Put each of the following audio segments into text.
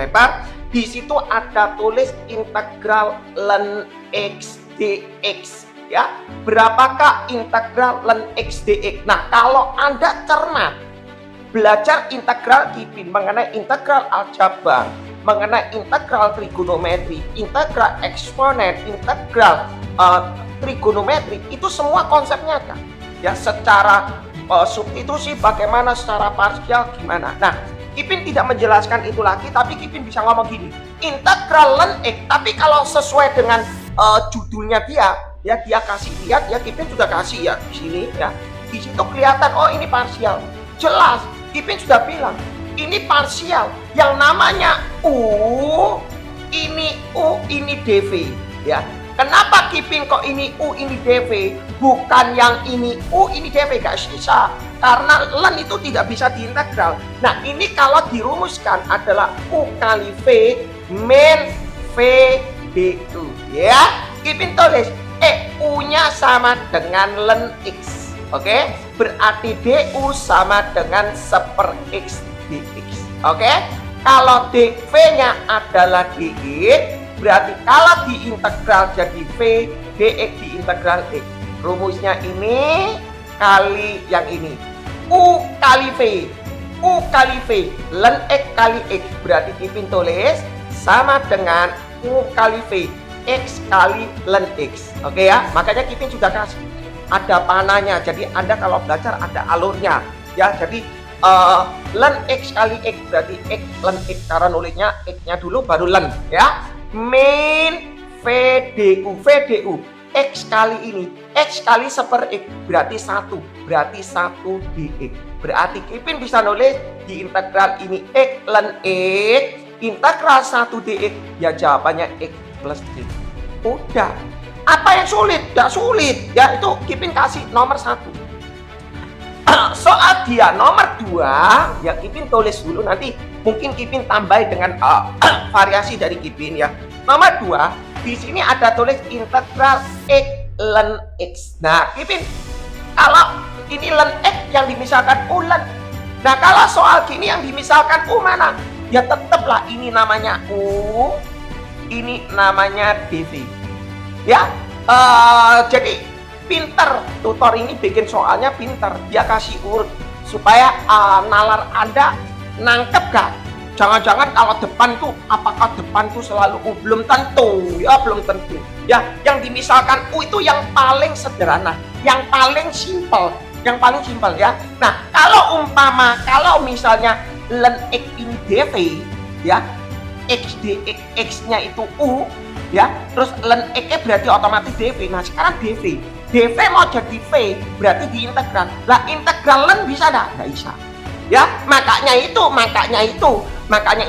lebar. Di situ ada tulis integral ln x dx ya. Berapakah integral ln x dx? Nah, kalau Anda cermat belajar integral Kipin mengenai integral aljabar, mengenai integral trigonometri, integral eksponen, integral trigonometri, itu semua konsepnya ada. Ya, secara substitusi bagaimana, secara parsial gimana. Nah, Kipin tidak menjelaskan itu lagi, tapi Kipin bisa ngomong gini, integral ln x. Tapi kalau sesuai dengan judulnya dia kasih lihat ya, Kipin sudah kasih ya di sini ya. Di situ kelihatan, oh ini parsial. Jelas, Kipin sudah bilang, ini parsial. Yang namanya U, ini dv ya. Kenapa Kipin kok ini U, ini dv? Bukan yang ini U, ini dv, gak bisa. Karena ln itu tidak bisa diintegral. Nah, ini kalau dirumuskan adalah U kali V min V du ya. Kipin tulis U-nya sama dengan ln X. Oke? Berarti du sama dengan 1/X dx. Oke? Kalau dv-nya adalah dx, berarti kalau diintegral jadi V, dx diintegral X. Rumusnya ini kali yang ini. U kali V, U kali V, ln X kali X. Berarti Kipin tulis sama dengan U kali V, X kali ln X. Oke ya, makanya Kipin sudah kasih ada panahnya. Jadi Anda kalau belajar ada alurnya ya. Jadi ln X kali X berarti X ln X, cara nulisnya X-nya dulu baru ln ya. Min V du X kali ini, X kali 1/X berarti 1, berarti 1 dx. Berarti Kipin bisa nulis di integral ini X ln X, integral 1 dx, ya jawabannya X plus D. Udah. Apa yang sulit? Tidak sulit. Ya, itu Kipin kasih nomor 1. Soal dia nomor 2, ya Kipin tulis dulu, nanti mungkin Kipin tambahin dengan variasi dari Kipin ya. Nomor 2, di sini ada tulis integral X ln X. Nah, Kipin, kalau ini ln X yang dimisalkan U ln. Nah, kalau soal gini yang dimisalkan U mana? Ya tetaplah ini namanya U, ini namanya dv. Ya, jadi pinter tutor ini bikin soalnya pinter. Dia kasih urut supaya nalar Anda nangkep gak? Jangan-jangan kalau depan tuh, apakah depan tuh selalu U? Belum tentu ya, belum tentu ya. Yang dimisalkan U itu yang paling sederhana, yang paling simpel, ya. Nah, kalau misalnya ln X ini dv ya, X dx, X-nya itu U ya, terus ln X-nya berarti otomatis dv. Nah, sekarang dv mau jadi V berarti diintegral. Lah, integral ln bisa enggak? Enggak bisa. Ya, makanya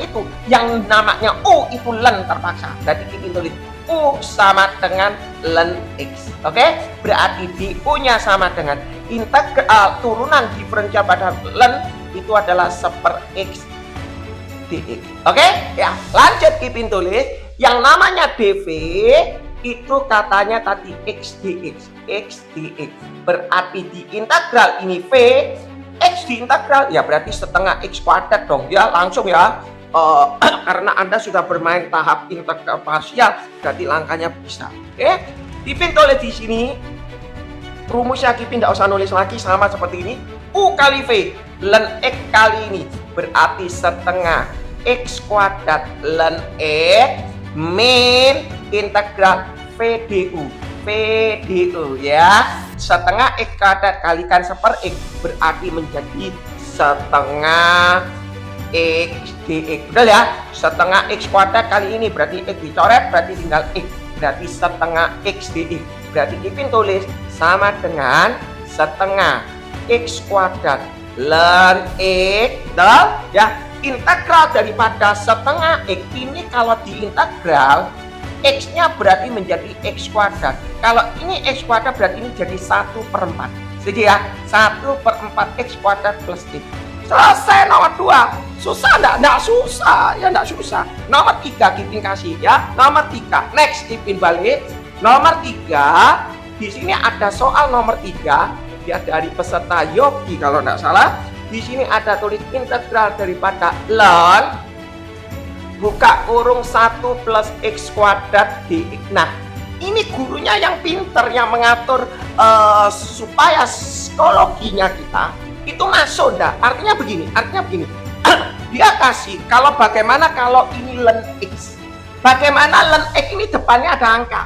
itu yang namanya U itu ln terpaksa. Berarti Kipin tulis U sama dengan ln X. Oke? Berarti di U-nya sama dengan integral turunan diferensial pada ln itu adalah 1/X dx. Oke? Ya, lanjut Kipin tulis yang namanya dv itu katanya tadi X dx, X dx. Berarti di integral ini V, X diintegral ya berarti setengah X kuadrat dong ya, langsung ya. Karena Anda sudah bermain tahap integral parsial, berarti langkahnya bisa. Oke? Kipin tulis di sini rumusnya, Kipin tidak usah nulis lagi, sama seperti ini. U kali V ln X kali ini berarti setengah X kuadrat ln X min integral V du ya, setengah X kuadrat kalikan 1/X berarti menjadi setengah X dx. Betul ya, setengah X kuadrat kali ini berarti X dicoret, berarti tinggal X, berarti setengah X dx. Berarti Kipin tulis sama dengan setengah X kuadrat ln X, betul ya. Integral daripada setengah X ini kalau diintegral X-nya berarti menjadi X kuadrat. Kalau ini X kuadrat berarti ini jadi 1/4. Setuju ya? 1/4 X kuadrat plus X. Selesai nomor 2. Susah enggak? Enggak susah. Ya enggak susah. Nomor 3 Kipin kasih ya. Nomor 3. Next Kipin balik. Nomor 3. Di sini ada soal nomor 3 ya, dari peserta Yogi kalau enggak salah. Di sini ada tulis integral daripada ln buka kurung 1 plus X kuadrat dx. Nah, ini gurunya yang pinter yang mengatur supaya psikologinya kita itu masuk. Artinya begini, dia kasih kalau bagaimana kalau ini len X, bagaimana len X ini depannya ada angka,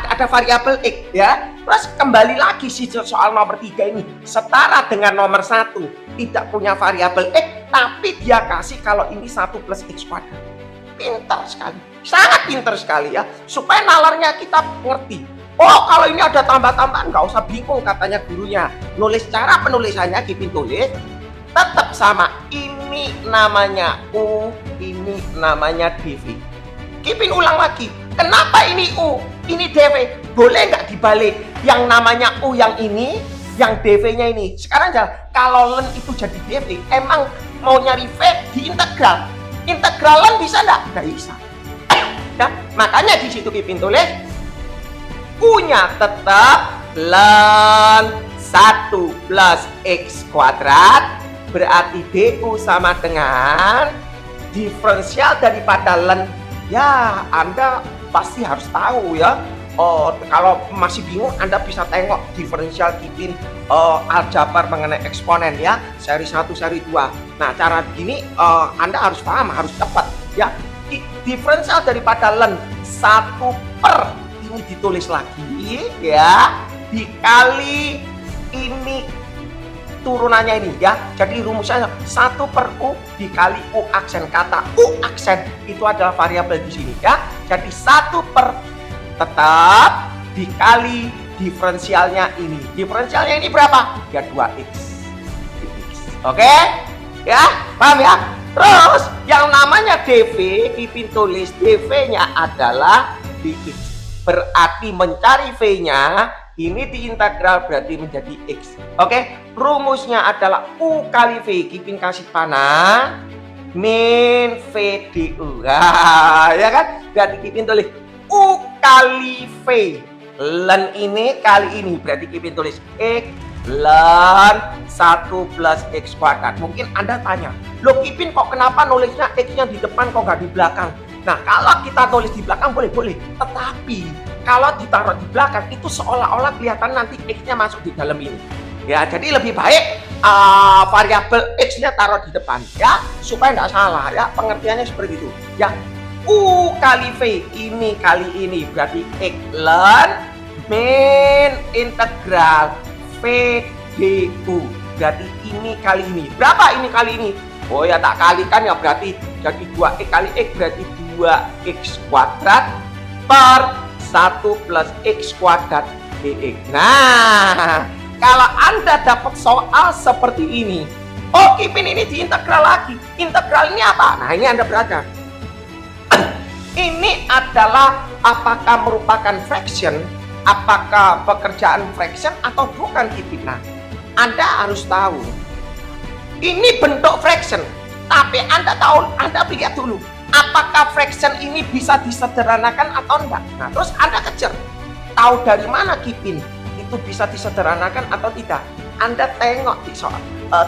ada variabel X ya. Terus kembali lagi si soal nomor 3 ini setara dengan nomor 1 tidak punya variabel X, tapi dia kasih kalau ini 1 plus X kuadrat. Pintar sekali, sangat pintar sekali ya, supaya nalarnya kita ngerti. Oh, kalau ini ada tambah-tambahan nggak usah bingung katanya gurunya. Nulis cara penulisannya Kipin tulis tetap sama. Ini namanya U, ini namanya dv. Kipin ulang lagi. Kenapa ini U, ini dv? Boleh nggak dibalik? Yang namanya U yang ini, yang dv-nya ini. Sekarang jangan, kalau len itu jadi dv, emang mau nyari V di integral. Integralan bisa nggak? Nggak bisa. Ya, makanya di situ Kipin tulis U-nya tetap len 1 plus X kuadrat, berarti DU sama dengan diferensial daripada len. Ya, Anda pasti harus tahu ya. Oh, kalau masih bingung Anda bisa tengok diferensial Kipin aljabar mengenai eksponen ya, seri 1, seri 2. Nah, cara begini Anda harus paham, harus cepat ya. Diferensial daripada len 1 per ini ditulis lagi ya, dikali ini turunannya ini ya. Jadi rumusnya 1 per U dikali U aksen. Kata U aksen itu adalah variabel di sini ya. Jadi 1 per tetap dikali diferensialnya ini. Diferensialnya ini berapa? Ya 2x. Oke? Ya, paham ya? Terus yang namanya dv, Kipin tulis dv-nya adalah dx. Berarti mencari v-nya ini diintegral berarti menjadi x. Oke? Rumusnya adalah U kali v. Kipin kasih panah min v du. Nah, ya kan? Berarti Kipin tulis U kali V. Len ini kali ini berarti Kipin tulis X len 1 plus X kuadrat. Mungkin Anda tanya, loh Kipin kok kenapa nulisnya X-nya di depan kok nggak di belakang? Nah, kalau kita tulis di belakang boleh. Tetapi kalau ditaruh di belakang itu seolah-olah kelihatan nanti X-nya masuk di dalam ini. Ya, jadi lebih baik variabel X-nya taruh di depan ya, supaya nggak salah ya. Pengertiannya seperti itu ya. U kali V ini kali ini berarti X len min integral V du. Berarti ini kali ini. Berapa ini kali ini? Oh ya, tak kalikan ya, berarti jadi 2X kali X berarti 2X kuadrat per 1 plus X kuadrat dx. Nah, kalau Anda dapat soal seperti ini, oh Kipin ini diintegral lagi. Integral ini apa? Nah, ini Anda belajar. Ini adalah apakah merupakan fraction, apakah pekerjaan fraction atau bukan Kipin. Nah, Anda harus tahu ini bentuk fraction, tapi Anda lihat dulu apakah fraction ini bisa disederhanakan atau enggak. Nah, terus Anda kejar tahu dari mana Kipin itu bisa disederhanakan atau tidak. Anda tengok di soal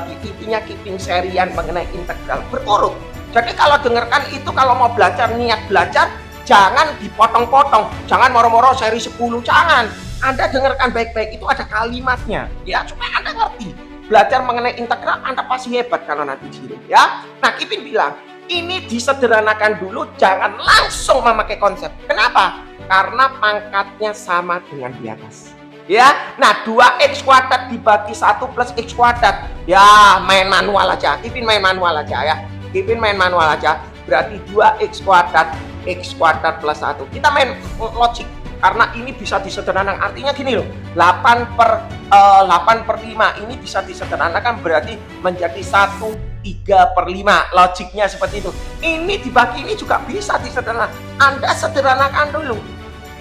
di TV-nya Kipin serian mengenai integral berurut. Jadi kalau dengarkan itu, kalau mau belajar, niat belajar, jangan dipotong-potong, jangan moro-moro seri 10, jangan. Anda dengarkan baik-baik, itu ada kalimatnya ya, supaya Anda ngerti. Belajar mengenai integral Anda pasti hebat kalau nanti di sini ya. Nah, Kipin bilang ini disederhanakan dulu, jangan langsung memakai konsep. Kenapa? Karena pangkatnya sama dengan di atas ya. Nah, 2x kuadrat dibagi 1 plus x kuadrat ya, main manual aja. Kipin main manual aja ya. Kipin main manual aja, berarti 2x kuadrat x kuadrat plus 1. Kita main logik karena ini bisa disederhanakan. Artinya gini loh, 8 per 5 ini bisa disederhanakan berarti menjadi 1/3/5. Logiknya seperti itu. Ini dibagi ini juga bisa disederhanakan. Anda sederhanakan dulu.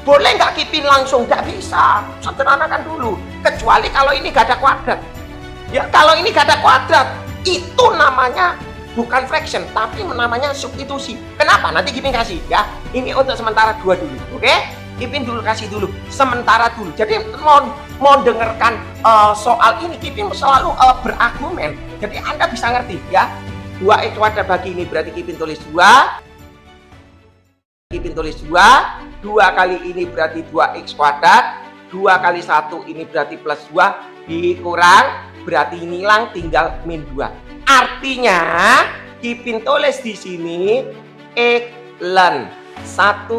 Boleh nggak Kipin langsung? Nggak bisa. Sederhanakan dulu. Kecuali kalau ini gak ada kuadrat. Ya, kalau ini gak ada kuadrat, itu namanya bukan fraction, tapi namanya substitusi. Kenapa? Nanti Kipin kasih ya. Ini untuk sementara 2 dulu, oke? Kipin dulu kasih dulu, sementara dulu. Jadi mau dengarkan soal ini, Kipin selalu berargumen. Jadi Anda bisa ngerti ya. 2x kuadrat bagi ini berarti Kipin tulis 2 Kipin tulis 2. 2 kali ini berarti 2x kuadrat. 2 kali 1 ini berarti plus 2. Dikurang, berarti hilang, tinggal min 2. Artinya, Kipin tulis di sini x ln 1,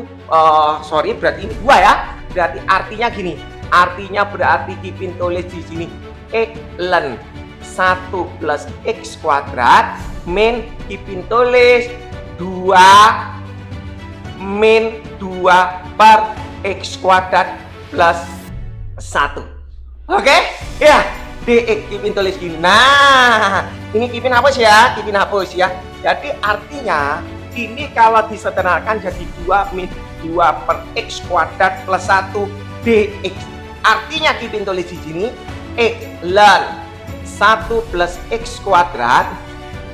berarti ini 2 ya. Berarti artinya gini. Artinya berarti Kipin tulis di sini x ln 1 plus x kuadrat min Kipin tulis 2 min 2 per x kuadrat plus 1. Oke? Ya, dx Kipin tulis gini. Nah, ini Kipin hapus ya, Kipin hapus ya. Jadi artinya ini kalau disederhanakan jadi 2 min 2 per x kuadrat plus 1 dx. Artinya Kipin tulis di sini x ln 1 plus x kuadrat.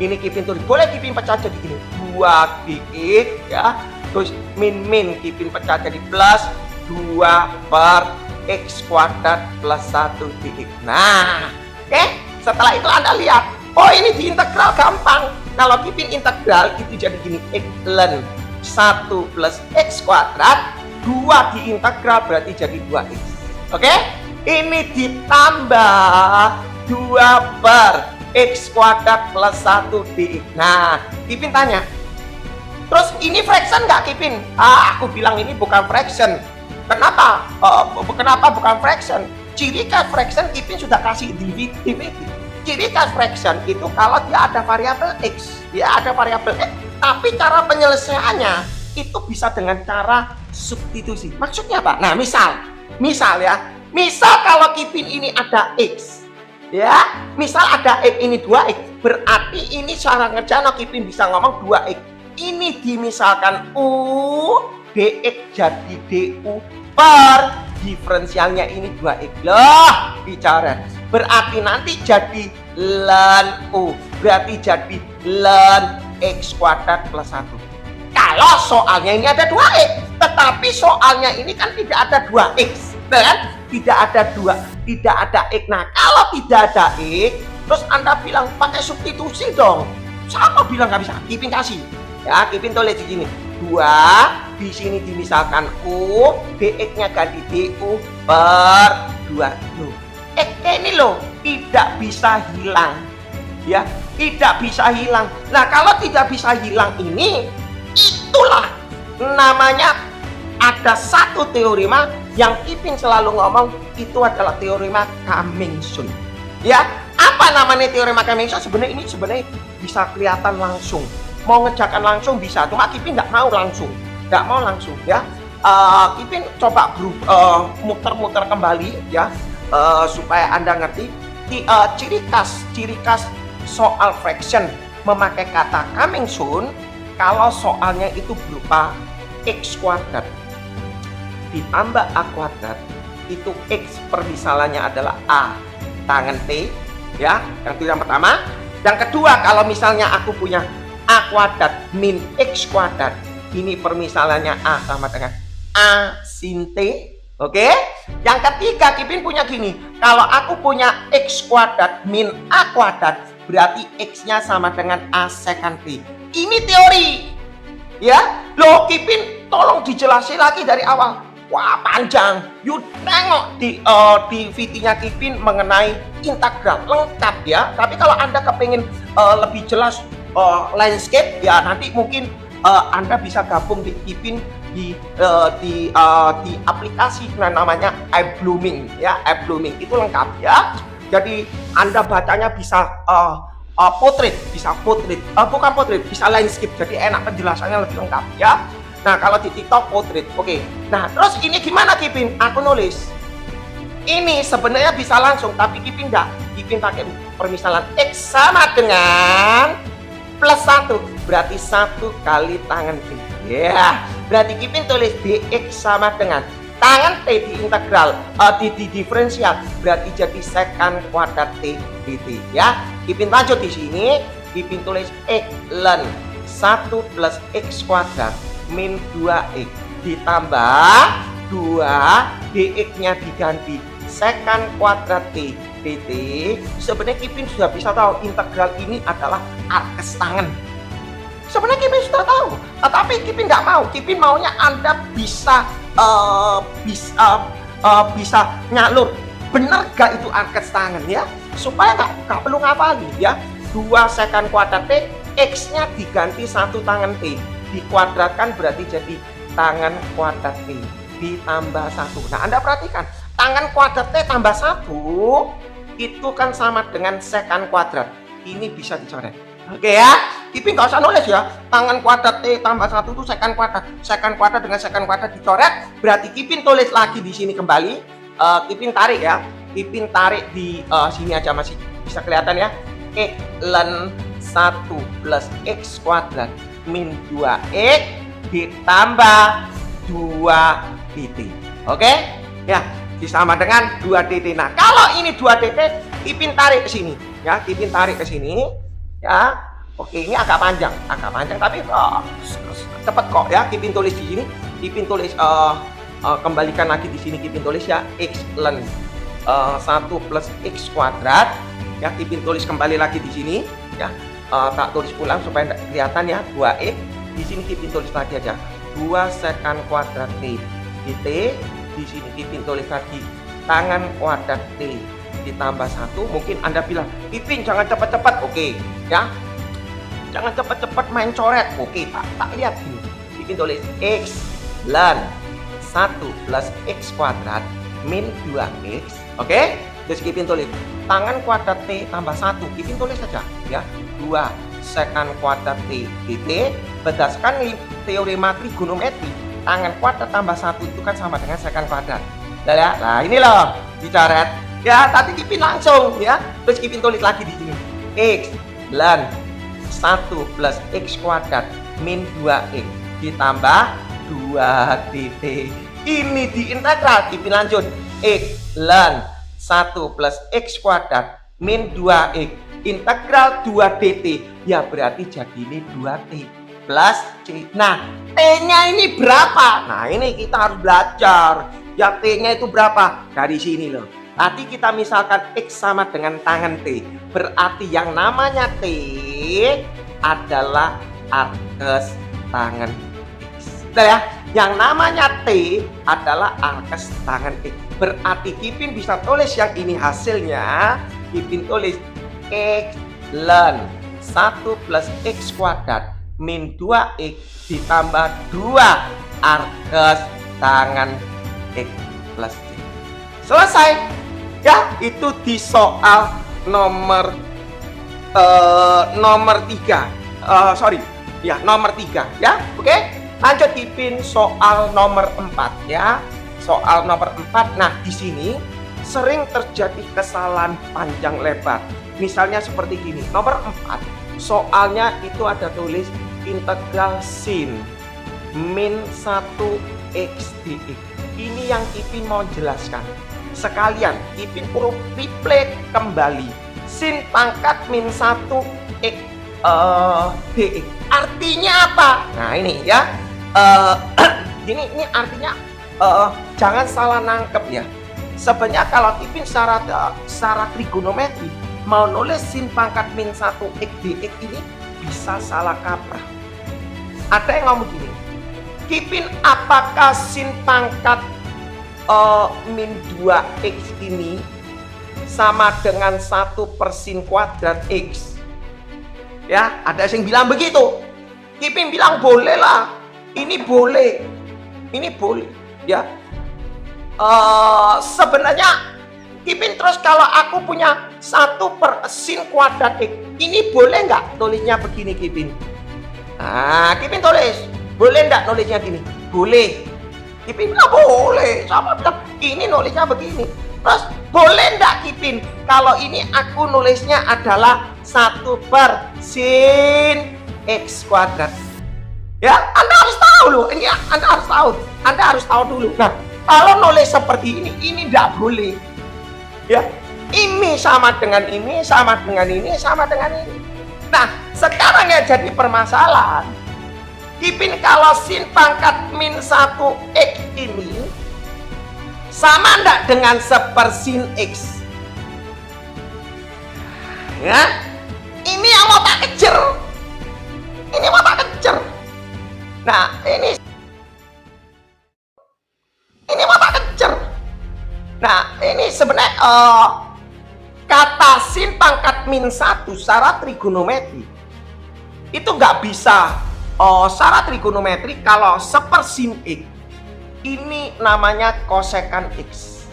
Ini Kipin tulis, boleh Kipin pecah jadi gini, 2 dx ya. Terus min Kipin pecah jadi plus 2 per x kuadrat plus 1 dx. Nah, oke, setelah itu Anda lihat, oh ini diintegral gampang. Kalau Kipin integral itu jadi gini, x ln 1 plus x kuadrat, 2 diintegral berarti jadi 2x. Oke, ini ditambah 2 per x kuadrat plus 1 dx. Nah, Kipin tanya, terus ini fraction nggak Kipin? Aku bilang ini bukan fraction. Kenapa? Kenapa bukan fraction? Ciri khas fraction Kipin sudah kasih division. Ciri khas fraction itu kalau dia ada variabel x, tapi cara penyelesaiannya itu bisa dengan cara substitusi. Maksudnya apa? Nah, misal ya, kalau Kipin ini ada x, ya, misal ada x ini 2x, berarti ini cara ngerjain Kipin bisa ngomong 2x. Ini dimisalkan u dx jadi du per diferensialnya ini 2x. Loh, bicara. Berarti nanti jadi ln u, berarti jadi ln x kuadrat plus 1. Kalau soalnya ini ada 2x, tetapi soalnya ini kan tidak ada 2x, kan? Tidak ada x. Nah, kalau tidak ada x, terus Anda bilang pakai substitusi dong. Sama bilang nggak bisa, Kipin kasih. Ya, Kipin tulis di sini 2, di sini dimisalkan u, dx-nya ganti du per 2. Loh, x ini loh tidak bisa hilang. Ya, tidak bisa hilang. Nah, kalau tidak bisa hilang ini, itulah namanya ada satu teorema yang Kipin selalu ngomong, itu adalah teorema Cummingson. Ya, apa namanya teorema Cummingson? Sebenarnya ini bisa kelihatan langsung. Mau ngejakan langsung bisa, cuma Kipin nggak mau langsung ya. Kipin coba muter-muter kembali ya, supaya Anda ngerti ciri khas soal fraction memakai kata Cummingson. Kalau soalnya itu berupa x kuadrat ditambah a kuadrat, itu x permisalannya adalah a tangen t ya, itu yang pertama. Yang kedua, kalau misalnya aku punya a kuadrat min x kuadrat, ini permisalannya a sama dengan a sin t. Oke. Yang ketiga, Kipin punya gini, kalau aku punya x kuadrat min a kuadrat, berarti x-nya sama dengan a secant t. Ini teori ya. Loh, Kipin tolong dijelasin lagi dari awal. Wah, panjang. Yuk tengok di VT-nya Kipin mengenai integral lengkap ya. Tapi kalau Anda kepengen lebih jelas landscape ya, nanti mungkin Anda bisa gabung di Kipin di aplikasi namanya iBlooming ya. iBlooming itu lengkap ya. Jadi Anda bacanya bisa bukan portrait, bisa landscape. Jadi enak, penjelasannya lebih lengkap ya. Nah, kalau di TikTok portrait. Oke. Nah, terus ini gimana Kipin? Aku nulis. Ini sebenarnya bisa langsung, tapi Kipin enggak. Kipin pakai permisalan x sama dengan plus 1. Berarti 1 kali tangen t. Ya. Berarti Kipin tulis dx sama dengan tangen t di integral, di diferensial, berarti jadi secant kuadrat t dt ya. Kipin lanjut di sini, Kipin tulis x ln 1 plus x kuadrat min 2x ditambah 2 dx-nya diganti secant kuadrat t dt. Sebenarnya Kipin sudah bisa tahu integral ini adalah arkes tangen. Sebenarnya Kipin sudah tahu, tapi Kipin nggak mau. Kipin maunya Anda bisa bisa nyalur. Bener gak itu angkat tangan ya? Supaya nggak perlu ngapalin ya. 2 second kuadrat T, X-nya diganti 1 tangan T. Dikuadratkan berarti jadi tangan kuadrat T ditambah 1. Nah, Anda perhatikan, tangan kuadrat T tambah 1 itu kan sama dengan second kuadrat. Ini bisa dicoret. Oke ya, Kipin nggak usah nulis ya. Tangan kuadrat T tambah 1 itu second kuadrat. Second kuadrat dengan second kuadrat dicoret. Berarti Kipin tulis lagi di sini kembali. Kipin tarik ya. Kipin tarik di sini aja masih bisa kelihatan ya. X ln 1 plus X kuadrat min 2X ditambah 2DT. Oke? Ya, disama dengan 2DT. Nah, kalau ini 2DT, Kipin tarik ke sini. Ya, Kipin tarik ke sini. Ya, oke, ini agak panjang tapi cepet kok ya. Kipin tulis di sini, Kipin tulis kembalikan lagi di sini. Kipin tulis ya X ln 1 plus X kuadrat. Ya, Kipin tulis kembali lagi di sini ya. Tak tulis ulang supaya tidak kelihatan ya. 2X di sini Kipin tulis lagi aja 2 second kuadrat T di T. Di sini Kipin tulis lagi tangan kuadrat T ditambah 1. Mungkin Anda bilang, Kipin jangan cepat-cepat. Oke ya, jangan cepat-cepat main coret. Oke, tak lihat ini. Kipin tulis X ln 1 plus X kuadrat min 2X. Oke, terus Kipin tulis tangan kuadrat T tambah 1. Kipin tulis saja ya 2 second kuadrat T di T. Berdasarkan teorema trigonometri, tangan kuadrat tambah 1 itu kan sama dengan second kuadrat. Ya, nah ini loh dicoret. Ya, tadi Kipin langsung ya. Terus Kipin tulis lagi di sini. X ln 1 plus X kuadrat min 2X ditambah 2DT. Ini diintegral. Kipin lanjut. X ln 1 plus X kuadrat min 2X integral 2DT. Ya, berarti jadi ini 2T plus C. Nah, T-nya ini berapa? Nah, ini kita harus belajar. Ya, T-nya itu berapa? Dari sini loh. Tadi kita misalkan X sama dengan tangan T. Berarti yang namanya T adalah arkes tangan X. Udah ya? Yang namanya T adalah arkes tangan X. Berarti Kipin bisa tulis yang ini hasilnya. Kipin tulis X ln 1 plus X kuadrat min 2X ditambah 2 arkes tangan X plus C. Selesai. Ya, itu di soal nomor 3. Nomor 3 ya. Oke, lanjut Kipin soal nomor 4 ya. Soal nomor 4. Nah, di sini sering terjadi kesalahan panjang lebar. Misalnya seperti gini. Nomor 4. Soalnya itu ada tulis integral sin min 1 X dx. Ini yang Kipin mau jelaskan. Sekalian Kipin replay kembali sin pangkat min 1 X dx. Artinya apa? Nah, ini ya. Ini artinya jangan salah nangkep ya. Sebenarnya kalau Kipin secara trigonometri mau nulis sin pangkat min 1 X dx ini bisa salah kaprah. Ada yang ngomong gini, Kipin apakah sin pangkat min 2X ini sama dengan 1 per sin kuadrat X? Ya, ada yang bilang begitu. Kipin bilang boleh lah. Ini boleh. Ya. Sebenarnya Kipin terus kalau aku punya 1 per sin kuadrat X, ini boleh nggak tulisnya begini Kipin? Nah, Kipin tulis. Boleh nggak nulisnya gini? Boleh. Kipin bilang boleh. Sama bilang ini nulisnya begini. Terus boleh nggak Kipin kalau ini aku nulisnya adalah 1 per sin X kuadrat? Ya, Anda harus tahu loh. Ini Anda harus tahu. Anda harus tahu dulu. Nah, kalau nulis seperti ini nggak boleh. Ya, ini sama dengan ini, sama dengan ini, sama dengan ini. Nah, sekarang yang jadi permasalahan, Kipin kalau sin pangkat min 1 X ini sama enggak dengan 1 per sin X? Ya, ini yang mau tak kejar. Ini mau tak kejar. Nah, ini mata kecer. Nah, ini sebenarnya kata sin pangkat min 1 secara trigonometri itu nggak bisa secara trigonometri kalau sepersin X. Ini namanya kosekan X.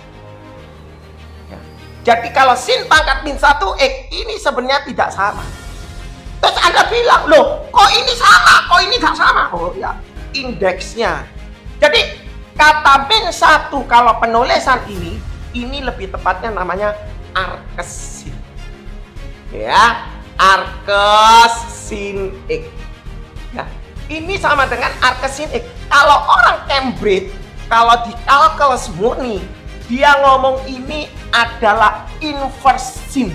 Ya. Jadi kalau sin pangkat min 1 X ini sebenarnya tidak sama. Terus Anda bilang, loh kok ini sama, kok ini nggak sama? Oh ya, indeksnya. Jadi kata min 1 kalau penulisan ini lebih tepatnya namanya arcsin. Ya, arcsin X. Ya, ini sama dengan arcsin X. Kalau orang Cambridge, kalau di kalkulus murni, dia ngomong ini adalah inverse sin.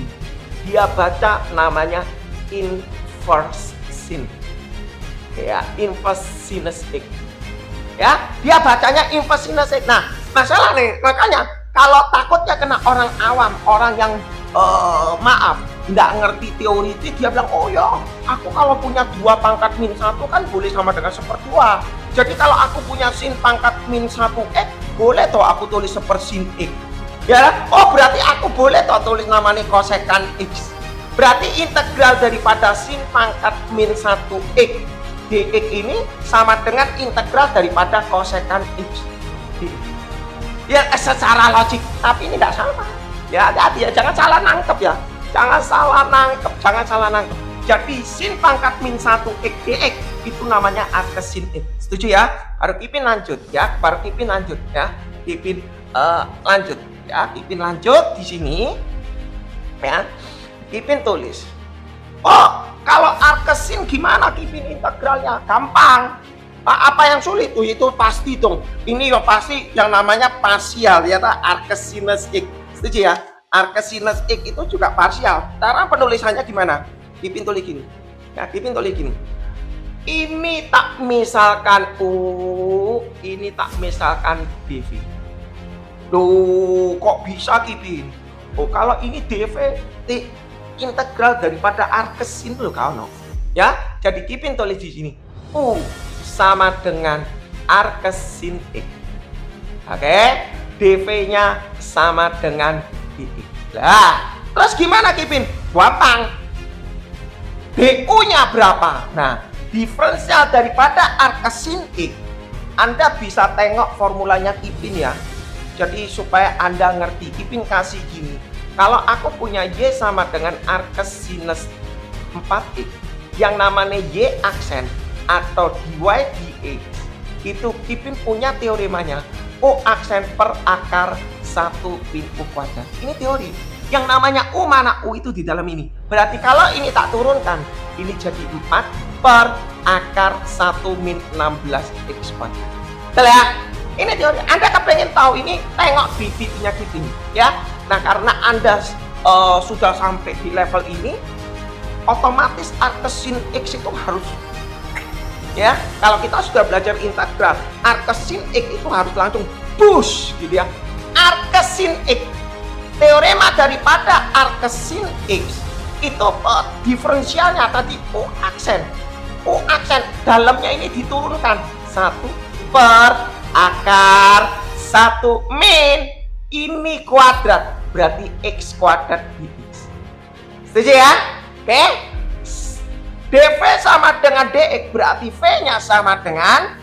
Dia baca namanya inverse sin. Ya, inverse sinus X. Ya, dia bacanya inverse sinus X. Nah, masalah nih, makanya kalau takutnya kena orang awam, orang yang maaf, nggak ngerti teori itu, dia bilang, oh ya, aku kalau punya 2 pangkat min 1 kan boleh sama dengan 1/2. Jadi kalau aku punya sin pangkat min 1x, boleh toh aku tulis sepersin X. Ya, oh berarti aku boleh toh tulis namanya kosekan X. Berarti integral daripada sin pangkat min 1x dx ini sama dengan integral daripada kosekan X. Ya secara logik, tapi ini tidak sama. Ya hati-hati ya, jangan salah nangkep ya. Jangan salah nangkep. Jadi sin pangkat min 1 X dx itu namanya arcsin X. Setuju ya? Baru Kipin lanjut ya. Kipin lanjut ya. Kipin lanjut di sini ya. Kipin tulis. Oh, kalau arcsin gimana Kipin integralnya? Gampang. Apa yang sulit? Oh, itu pasti dong. Ini ya pasti yang namanya parsial ya, arcsinus X. Setuju ya? Arcsinus X itu juga parsial. Cara penulisannya gimana? Kipin tulis gini. Ya, Kipin tulis gini. Ini tak misalkan U, ini tak misalkan dV. Loh, kok bisa Kipin? Oh, kalau ini dV integral daripada arcsin loh kawan. Ya, jadi Kipin tulis di sini. U sama dengan arcsin X. Oke, dV-nya sama dengan dx. Lah, terus gimana Kipin? Gampang. du-nya berapa? Nah, diferensial daripada arcsin X, Anda bisa tengok formulanya Kipin ya. Jadi supaya Anda ngerti, Kipin kasih gini. Kalau aku punya Y sama dengan arcsinus 4X, yang namanya Y aksen atau dy dx, itu Kipin punya teoremanya U aksen per akar 1 min U kuadrat. Ini teori. Yang namanya U, mana U itu di dalam ini. Berarti kalau ini tak turunkan, ini jadi 4 per akar 1 min 16x kuadrat. Betul ya? Ini teori. Anda kepengen tahu ini, tengok bibitnya Kipin ya. Nah, karena Anda sudah sampai di level ini, otomatis arcsin X itu harus ya. Kalau kita sudah belajar integral, arcsin X itu harus langsung push gitu ya. Arcsin X, teorema daripada arcsin X itu diferensialnya tadi U aksen. U aksen dalamnya ini diturunkan 1 per akar 1 min ini kuadrat, berarti x kuadrat dx. Setuju ya? Oke? dv sama dengan dx, berarti v-nya sama dengan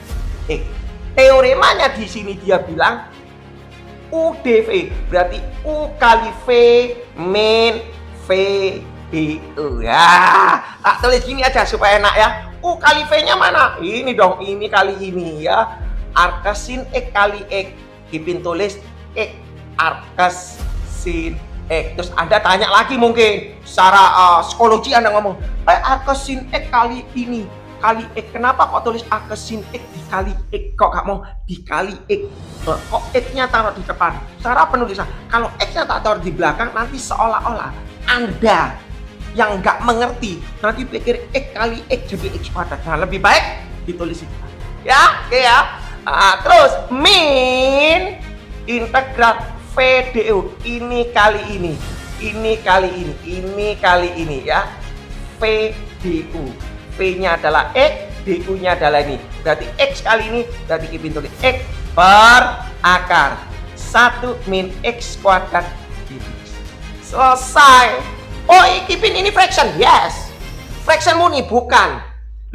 x. Teoremanya di sini dia bilang u dv, berarti u kali v min v du. Ya, tak tulis gini aja supaya enak ya. U kali v-nya mana? Ini dong, ini kali ini ya. Arcsin x kali x. Kipin tulis x arcsin X. Terus Anda tanya lagi mungkin secara psikologi Anda ngomong, arcsin X kali ini kali X, kenapa kok tulis arcsin X dikali X, kok gak mau dikali X, kok X-nya taruh di depan? Cara penulisan, kalau X-nya tak taruh di belakang, nanti seolah-olah Anda yang nggak mengerti nanti pikir X kali X jadi X kuadrat. Nah, lebih baik ditulis itu ya. Oke ya. Terus min integral v du, ini kali ini, ini kali ini, ini kali ini ya. V du, v nya adalah X, du nya adalah ini. Berarti X kali ini, berarti Kipin tulis X per akar 1 min X kuadrat dx. Selesai. Oh, Kipin ini fraction? Yes. Fraction murni? Bukan.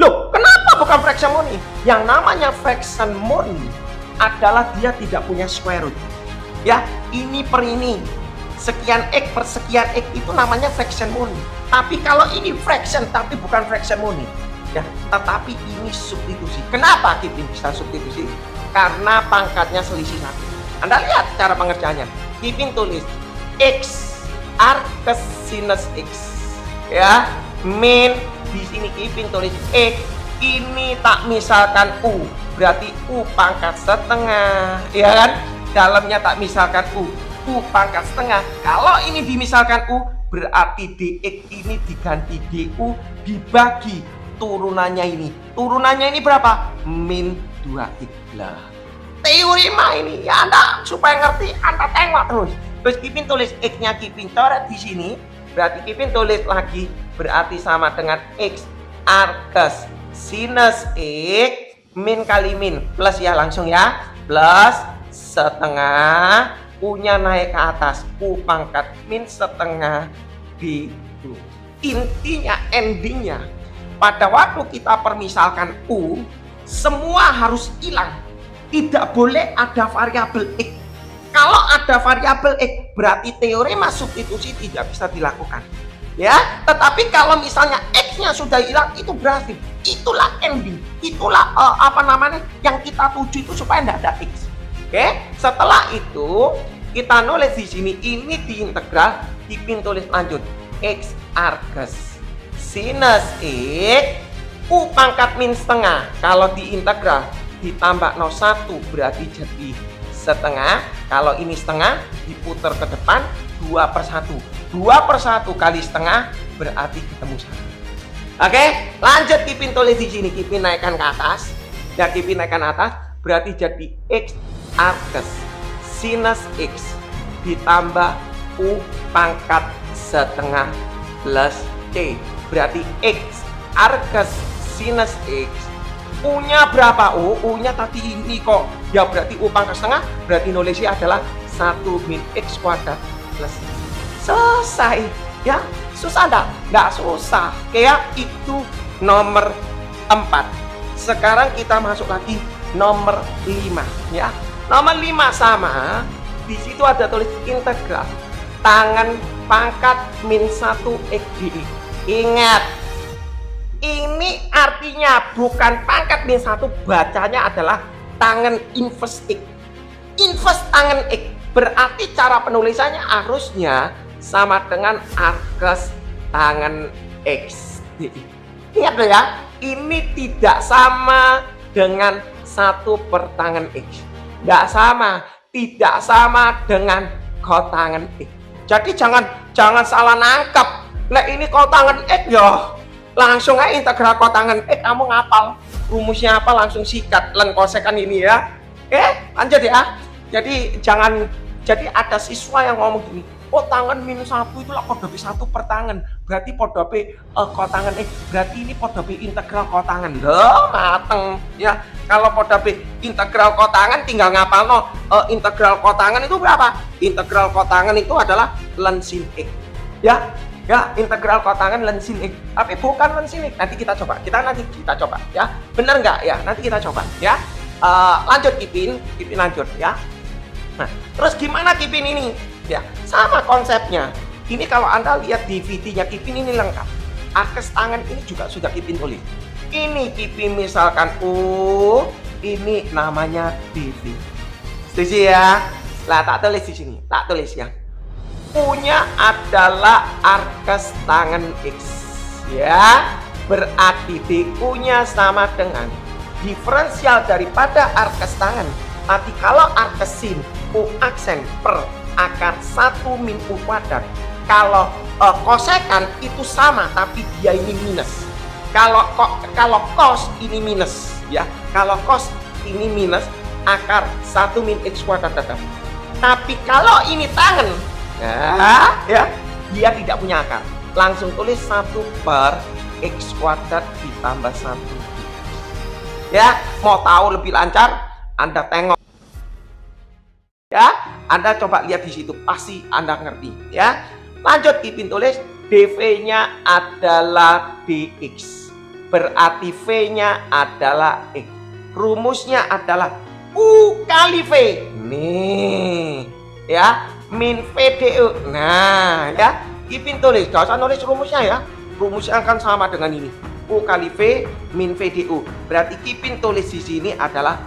Loh, kenapa bukan fraction murni? Yang namanya fraction murni adalah dia tidak punya square root. Ya, ini per ini. Sekian X per sekian X itu namanya fraction murni. Tapi kalau ini fraction tapi bukan fraction murni, ya, tetapi ini substitusi. Kenapa Kipin bisa substitusi? Karena pangkatnya selisih 1. Anda lihat cara pengerjaannya. Kipin tulis X arcus sinus X. Ya, min di sini Kipin tulis X, ini tak misalkan U, berarti U pangkat setengah, ya kan? Dalamnya tak misalkan U pangkat setengah. Kalau ini dimisalkan U, berarti dx ini diganti du dibagi turunannya ini. Turunannya ini berapa? Min 2x lah. Teorema ini ya, Anda supaya ngerti, Anda tengok terus. Terus Kipin tulis X-nya Kipin coret di sini. Berarti Kipin tulis lagi, berarti sama dengan X arcus sinus X min kali min plus ya, langsung ya, plus setengah U-nya naik ke atas, U pangkat min setengah du. Intinya, endingnya, pada waktu kita permisalkan U, semua harus hilang. Tidak boleh ada variabel X. Kalau ada variabel X, berarti teorema substitusi tidak bisa dilakukan. Ya, tetapi kalau misalnya X-nya sudah hilang, itu berarti itulah ending. Itulah yang kita tuju itu supaya tidak ada X. Oke, setelah itu kita nulis di sini, ini diintegral, Kipin tulis lanjut X arcus sinus X U pangkat min setengah. Kalau diintegral ditambah 01 berarti jadi setengah. Kalau ini setengah diputar ke depan 2/1. 2/1 kali setengah berarti ketemu 1. Oke, lanjut Kipin tulis di sini, Kipin naikkan ke atas. Ya, Kipin naikkan atas berarti jadi X arcus sinus X ditambah U pangkat setengah plus C. Berarti X arcus sinus X. U-nya berapa? U-nya tadi ini kok. Ya berarti U pangkat setengah, berarti nulisnya adalah 1 min X kuadrat plus. Selesai. Ya, susah enggak? Enggak susah. Kayak itu nomor 4. Sekarang kita masuk lagi nomor 5 ya. Nomor 5 sama, di situ ada tulis integral tangan pangkat min 1 x dx. Ingat, ini artinya bukan pangkat min 1, bacanya adalah tangan inverse x. Inverse tangan x, berarti cara penulisannya harusnya sama dengan arcus tangan x dx. Ingat loh ya, ini tidak sama dengan 1 per tangan x. Nggak sama, tidak sama dengan kotangan X. Jadi jangan salah nangkep. Nah ini kotangan X ya, langsung aja integral kotangan X, kamu ngapal rumusnya apa langsung sikat len kosekan ini ya. Lanjut ya. Jadi jadi ada siswa yang ngomong gini, oh tangan minus 1 itu lah kodopi 1 per tangan, berarti kodopi kotangan X, berarti ini kodopi integral kotangan. Loh, mateng ya. Kalau kodopi integral kotangan tinggal ngapal no, integral kotangan itu berapa? Integral kotangan itu adalah len sin X. Ya, integral kotangan len sin X. Tapi bukan len sin X. Nanti kita coba ya. Benar nggak ya? Nanti kita coba ya. Lanjut Kipin lanjut ya. Nah, terus gimana Kipin ini? Ya, sama konsepnya. Ini kalau Anda lihat DVD-nya Kipin ini lengkap. Arcus tangan ini juga sudah Kipin tulis. Ini Kipin misalkan U, ini namanya DV. Setuju ya? Lah tak tulis di sini, tak tulis ya. U-nya adalah arcus tangan X. Ya, berarti DU-nya sama dengan diferensial daripada arcus tangan. Tapi kalau arcus sin U aksen per akar 1 min U kuadrat. Kalau kosekan itu sama tapi dia ini minus. Kalau cos ini minus ya. Kalau cos ini minus akar 1 min X kuadrat tetap. Tapi kalau ini tangan ya, dia tidak punya akar. Langsung tulis 1 per X kuadrat ditambah 1. Ya, mau tahu lebih lancar, Anda tengok. Ya, Anda coba lihat di situ, pasti Anda ngerti. Ya, lanjut Kipin tulis dv-nya adalah dx, berarti v-nya adalah x. Rumusnya adalah u kali v. Nih, ya, min v du. Nah, ya, Kipin tulis, gak usah nulis rumusnya ya. Rumusnya akan sama dengan ini. U kali V min V du. Berarti Kipin tulis di sini adalah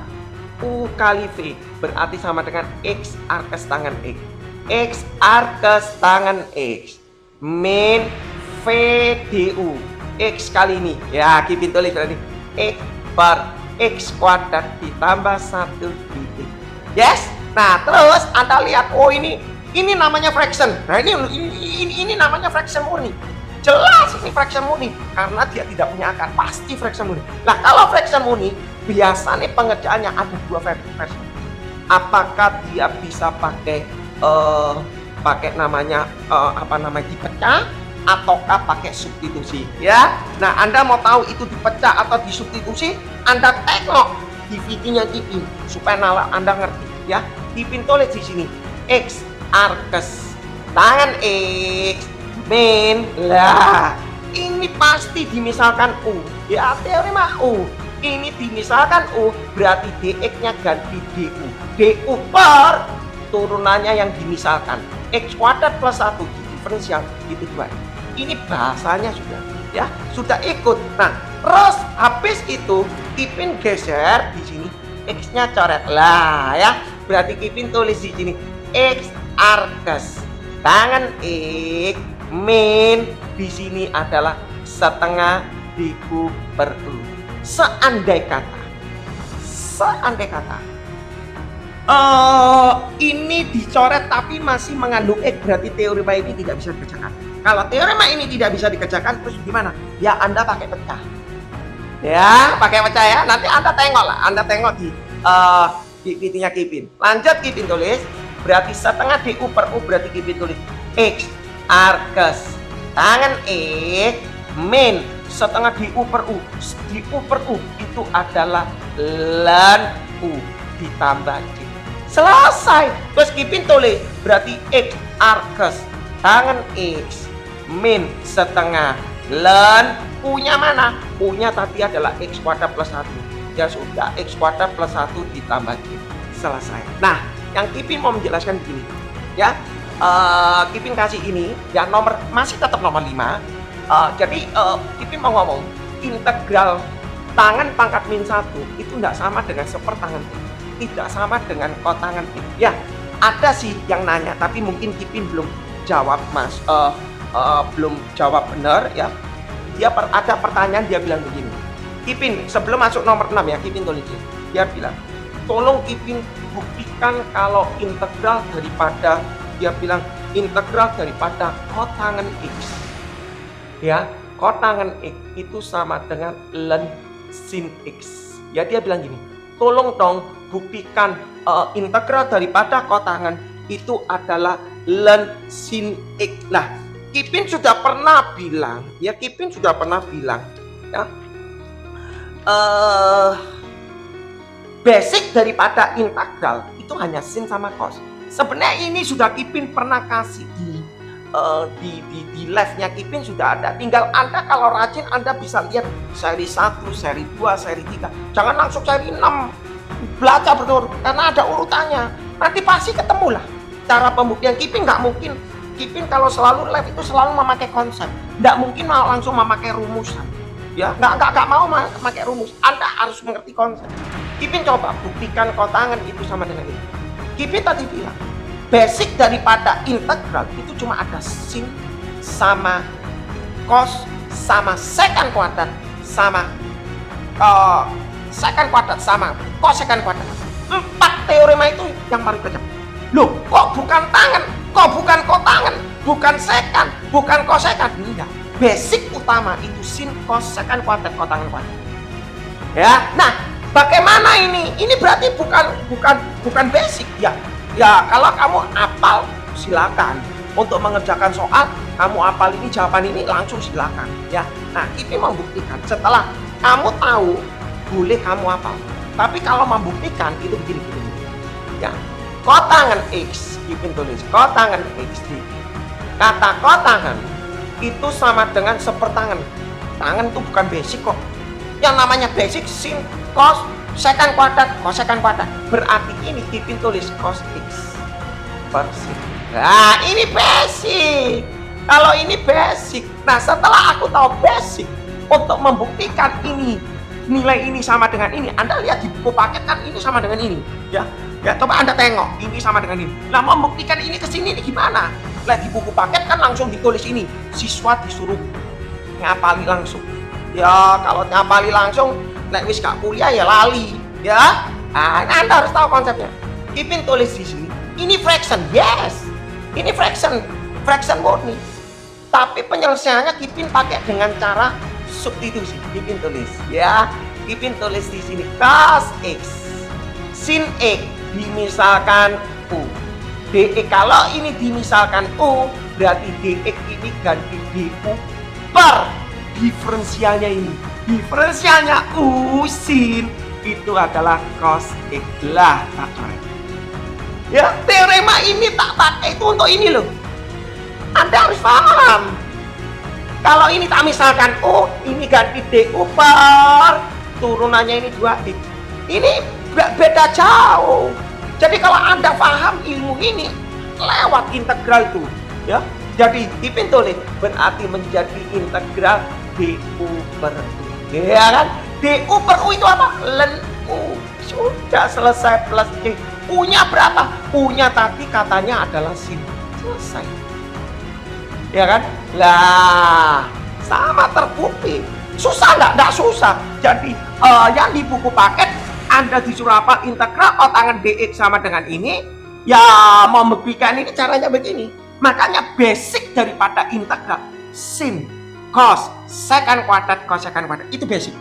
U kali V. Berarti sama dengan X arkes tangan X. X arkes tangan X. Min V du. X kali ini. Ya, Kipin tulis berarti X per X kuadrat ditambah 1 titik. Yes? Nah, terus Anda lihat, oh ini namanya fraction. Nah, ini namanya fraction murni. Jelas ini fraction murni karena dia tidak punya akar, pasti fraction murni. Nah, kalau fraction murni biasanya pengerjaannya ada dua versi. Apakah dia bisa pakai namanya dipecah ataukah pakai substitusi, ya. Nah, Anda mau tahu itu dipecah atau disubstitusi, Anda tengok DVD-nya Kipin supaya Anda ngerti, ya. Kipin tulis di sini X arkes tangan X min, lah ini pasti dimisalkan U, ya, teorema U ini dimisalkan U, berarti dx nya ganti du. Du per turunannya yang dimisalkan x kuadrat plus 1 diferensial itu 2. Ini bahasanya sudah ikut. Nah, terus habis itu Kipin geser di sini x nya coret lah, ya, berarti Kipin tulis di sini x arkes tangan X min di sini adalah setengah du per U. Seandai kata ini dicoret tapi masih mengandung X, berarti teorema ini tidak bisa dikerjakan. Kalau teorema ini tidak bisa dikerjakan, terus gimana? Ya, Anda pakai pecah. Ya, pakai pecah ya. Nanti Anda tengok lah, Anda tengok di PT-nya Kipin. Lanjut Kipin tulis, berarti setengah du per U, berarti Kipin tulis X arkes tangan X min setengah du per U. Du per U itu adalah ln U ditambah J. Selesai. Terus Kipin tulis berarti X arkes tangan X min setengah ln U-nya mana? U-nya tadi adalah X kuadrat plus 1. Ya sudah, X kuadrat plus 1 ditambah J. Selesai. Nah, yang Kipin mau menjelaskan begini, ya. Kipin kasih ini, ya, nomor masih tetap nomor 5. Jadi Kipin mau ngomong integral tangan pangkat min 1 itu tidak sama dengan sepertangan X, tidak sama dengan kotangan X. Ya, ada sih yang nanya, tapi mungkin Kipin belum jawab, Mas. Belum jawab benar, ya. Dia ada pertanyaan, dia bilang begini. Kipin, sebelum masuk nomor 6 ya, Kipin tulis. Dia bilang, tolong Kipin buktikan kalau integral daripada, dia bilang integral daripada kotangan X, ya, kotangan X itu sama dengan ln sin X. Ya, dia bilang gini, tolong dong buktikan integral daripada kotangan itu adalah ln sin X. Lah, Kipin sudah pernah bilang, ya, ya, basic daripada integral itu hanya sin sama cos. Sebenarnya ini sudah Kipin pernah kasih di live-nya Kipin sudah ada. Tinggal Anda kalau rajin Anda bisa lihat seri 1, seri 2, seri 3. Jangan langsung seri 6. Belajar betul karena ada urutannya. Nanti pasti ketemulah cara pembuktian. Kipin nggak mungkin. Kipin kalau selalu live itu selalu memakai konsep. Nggak mungkin langsung memakai rumusan. Ya, nggak mau memakai rumus. Anda harus mengerti konsep. Kipin coba buktikan kotangan itu sama dengan ini. Kipin tadi bilang basic daripada integral itu cuma ada sin sama cos sama secant kuadrat sama secant kuadrat sama cosecant kuadrat. 4 teorema itu yang paling banyak. Loh, kok bukan tangan, kok bukan kotangan, bukan secant, bukan cosecant? Enggak. Basic utama itu sin cos secant kuadrat kotangan kuadrat. Ya, nah, bagaimana ini? Ini berarti bukan basic, ya. Ya, kalau kamu hafal silakan. Untuk mengerjakan soal, kamu hafal ini jawaban ini langsung silakan, ya. Nah, ini membuktikan setelah kamu tahu boleh kamu hafal. Tapi kalau membuktikan itu begini-begini. Ya, kotangan X, Kipin tulis kotangan X di kata kotangan itu sama dengan sepertangan. Tangan itu bukan basic kok. Yang namanya basic sin, cos, secant kuadrat, kosekant kuadrat. Berarti ini Kipin tulis cos X per sin. Nah, ini basic. Kalau ini basic. Nah, setelah aku tahu basic, untuk membuktikan ini nilai ini sama dengan ini, Anda lihat di buku paket kan ini sama dengan ini, ya. Ya, coba Anda tengok, ini sama dengan ini. Nah, membuktikan ini ke sini ini gimana? Lah di buku paket kan langsung ditulis ini, siswa disuruh ngapali langsung. Ya, kalau ngapali langsung, nek wis gak kuliah ya lali, ya. Nah, Anda harus tahu konsepnya. Kipin tulis di sini, ini fraction, yes. Ini fraction murni. Tapi penyelesaiannya Kipin pakai dengan cara substitusi. Kipin tulis, ya. Kipin tulis di sini cos X sin X dimisalkan U. DX kalau ini dimisalkan U, berarti DX ini ganti DU per diferensialnya ini. Diferensialnya U sin itu adalah cos X lah, tak coret. Ya, teorema ini tak pakai itu untuk ini loh. Anda harus paham. Kalau ini tak misalkan U, ini ganti DU per turunannya ini 2X. Ini beda jauh. Jadi kalau Anda paham ilmu ini lewat integral itu, ya. Jadi Kipin tulis berarti menjadi integral DU per U. Ya kan? DU per U itu apa? Ln U. Sudah selesai plus C. U-nya berapa? U-nya tadi katanya adalah sin. Selesai. Ya kan? Lah, sama terbukti. Susah enggak? Enggak susah. Jadi yang di buku paket Anda disuruh apa? Integral kotangan DX sama dengan ini. Ya, mau membuktikan ini caranya begini. Makanya basic daripada integral sin, cos, secant kuadrat, kosekant kuadrat itu basic.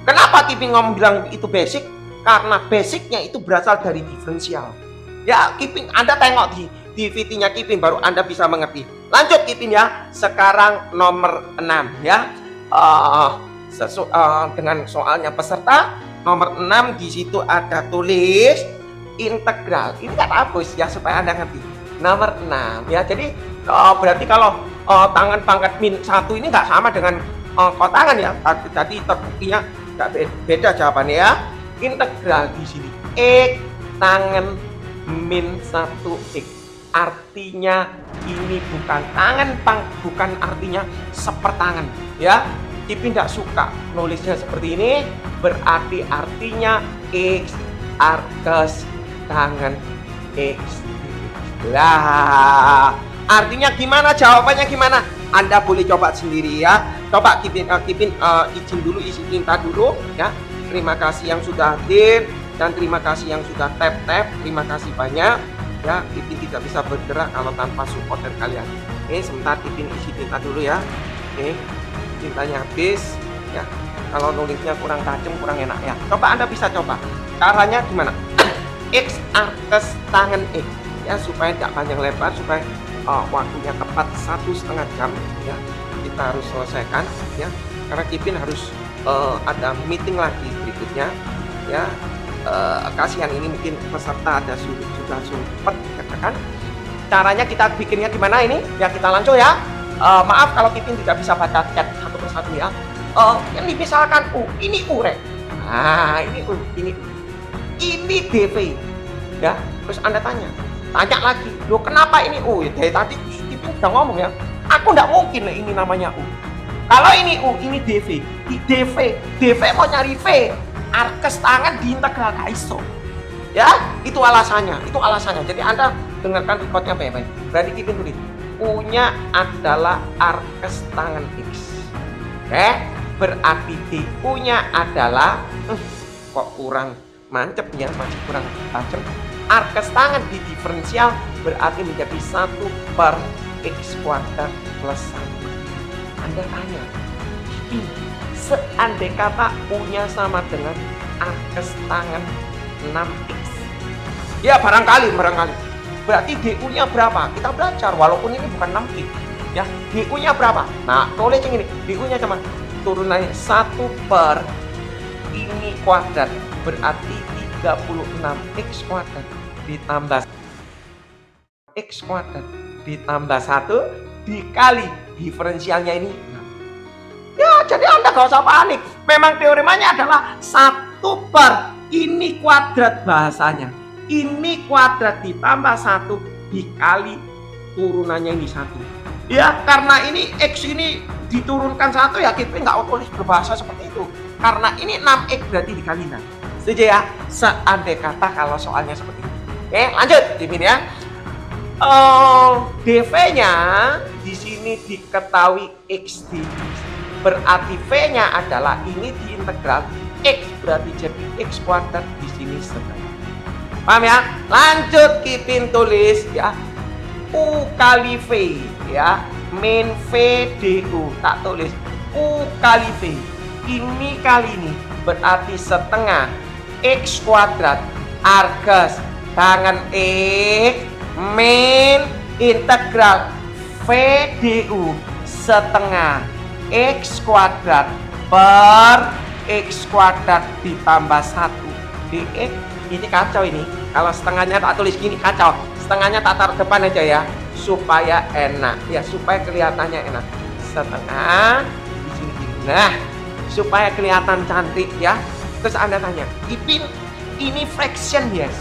Kenapa Kipin ngomong bilang itu basic? Karena basicnya itu berasal dari diferensial. Ya, Kipin Anda tengok di VT-nya Kipin baru Anda bisa mengerti. Lanjut Kipin ya. Sekarang nomor 6 ya. Dengan soalnya peserta nomor 6 di situ ada tulis integral. Ini kan hapus ya supaya Anda ngerti. Nomor 6 ya. Jadi berarti kalau tangan pangkat min 1 ini nggak sama dengan kotangan ya. Tadi terbuktinya nggak beda jawabannya ya. Integral di sini X tangan min 1X. Artinya ini bukan tangan bukan artinya sepertangan ya. Kipin tidak suka nulisnya seperti ini, berarti artinya X arkes tangan X. Lah, artinya gimana? Jawabannya gimana? Anda boleh coba sendiri ya. Coba Kipin izin dulu, izin minta dulu ya. Terima kasih yang sudah hadir dan terima kasih yang sudah tap. Terima kasih banyak ya. Kipin tidak bisa bergerak kalau tanpa support dari kalian. Sebentar Kipin izin minta dulu ya. Cintanya habis ya. Kalau nulisnya kurang tajam, kurang enak ya. Coba Anda bisa coba. Caranya gimana? X arkes tangan X ya, supaya tidak panjang lebar, supaya waktunya tepat 1,5 jam ya. Kita harus selesaikan ya. Karena Kipin harus ada meeting lagi berikutnya ya. Kasihan ini mungkin peserta ada sudah sempat katakan. Caranya kita bikinnya gimana ini? Ya kita langsung ya. Maaf kalau Kipin tidak bisa baca chat satu persatu ya. Ini misalkan U, ini U rek. Nah, ini U, ini DV. Ya, terus Anda tanya lagi, loh kenapa ini U? Ya, dari tadi Kipin udah ngomong ya. Aku nggak mungkin ini namanya U. Kalau ini U, ini DV. Di DV mau nyari V. Arkes tangan di integral gak iso. Ya, itu alasannya. Jadi Anda dengarkan recordnya baik-baik. Berarti Kipin tulis U-nya adalah arkes tangan X. Oke, berarti DU-nya adalah kok kurang mancep ya, masih kurang tajam. Arkes tangan di diferensial berarti menjadi 1 per X kuadrat plus 1. Anda tanya, seandai kata U-nya sama dengan arkes tangan 6X. Ya barangkali. Berarti DU-nya berapa? Kita belajar walaupun ini bukan 6X. Ya, DU-nya berapa? Nah, tulis yang ini. DU-nya cuma turunannya 1 per ini kuadrat, berarti 36x kuadrat ditambah x kuadrat ditambah 1 dikali diferensialnya ini 6. Ya, jadi Anda gak usah panik. Memang teoremanya adalah 1 per ini kuadrat bahasanya. Ini kuadrat ditambah 1 dikali turunannya ini 1. Ya, karena ini x ini diturunkan 1 ya kita nggak tulis berbahasa seperti itu. Karena ini 6x berarti dikali 6. Setuju ya? Seandai kata kalau soalnya seperti itu. Oke, lanjut ini ya. dv-nya di sini diketahui x di berarti v-nya adalah ini diintegral x berarti jadi x kuadrat di sini setengah. Paham ya? Lanjut Kipin tulis ya u kali v ya min v du tak tulis u kali v ini kali ini berarti setengah x kuadrat arges tangan x min integral v du setengah x kuadrat per x kuadrat ditambah 1 dx. Ini kacau ini. Kalau setengahnya tak tulis gini kacau. Setengahnya tak taruh depan aja ya supaya enak ya, supaya kelihatannya enak. Setengah di sini gini. Nah, supaya kelihatan cantik ya. Terus Anda tanya, Ipin ini fraction yes?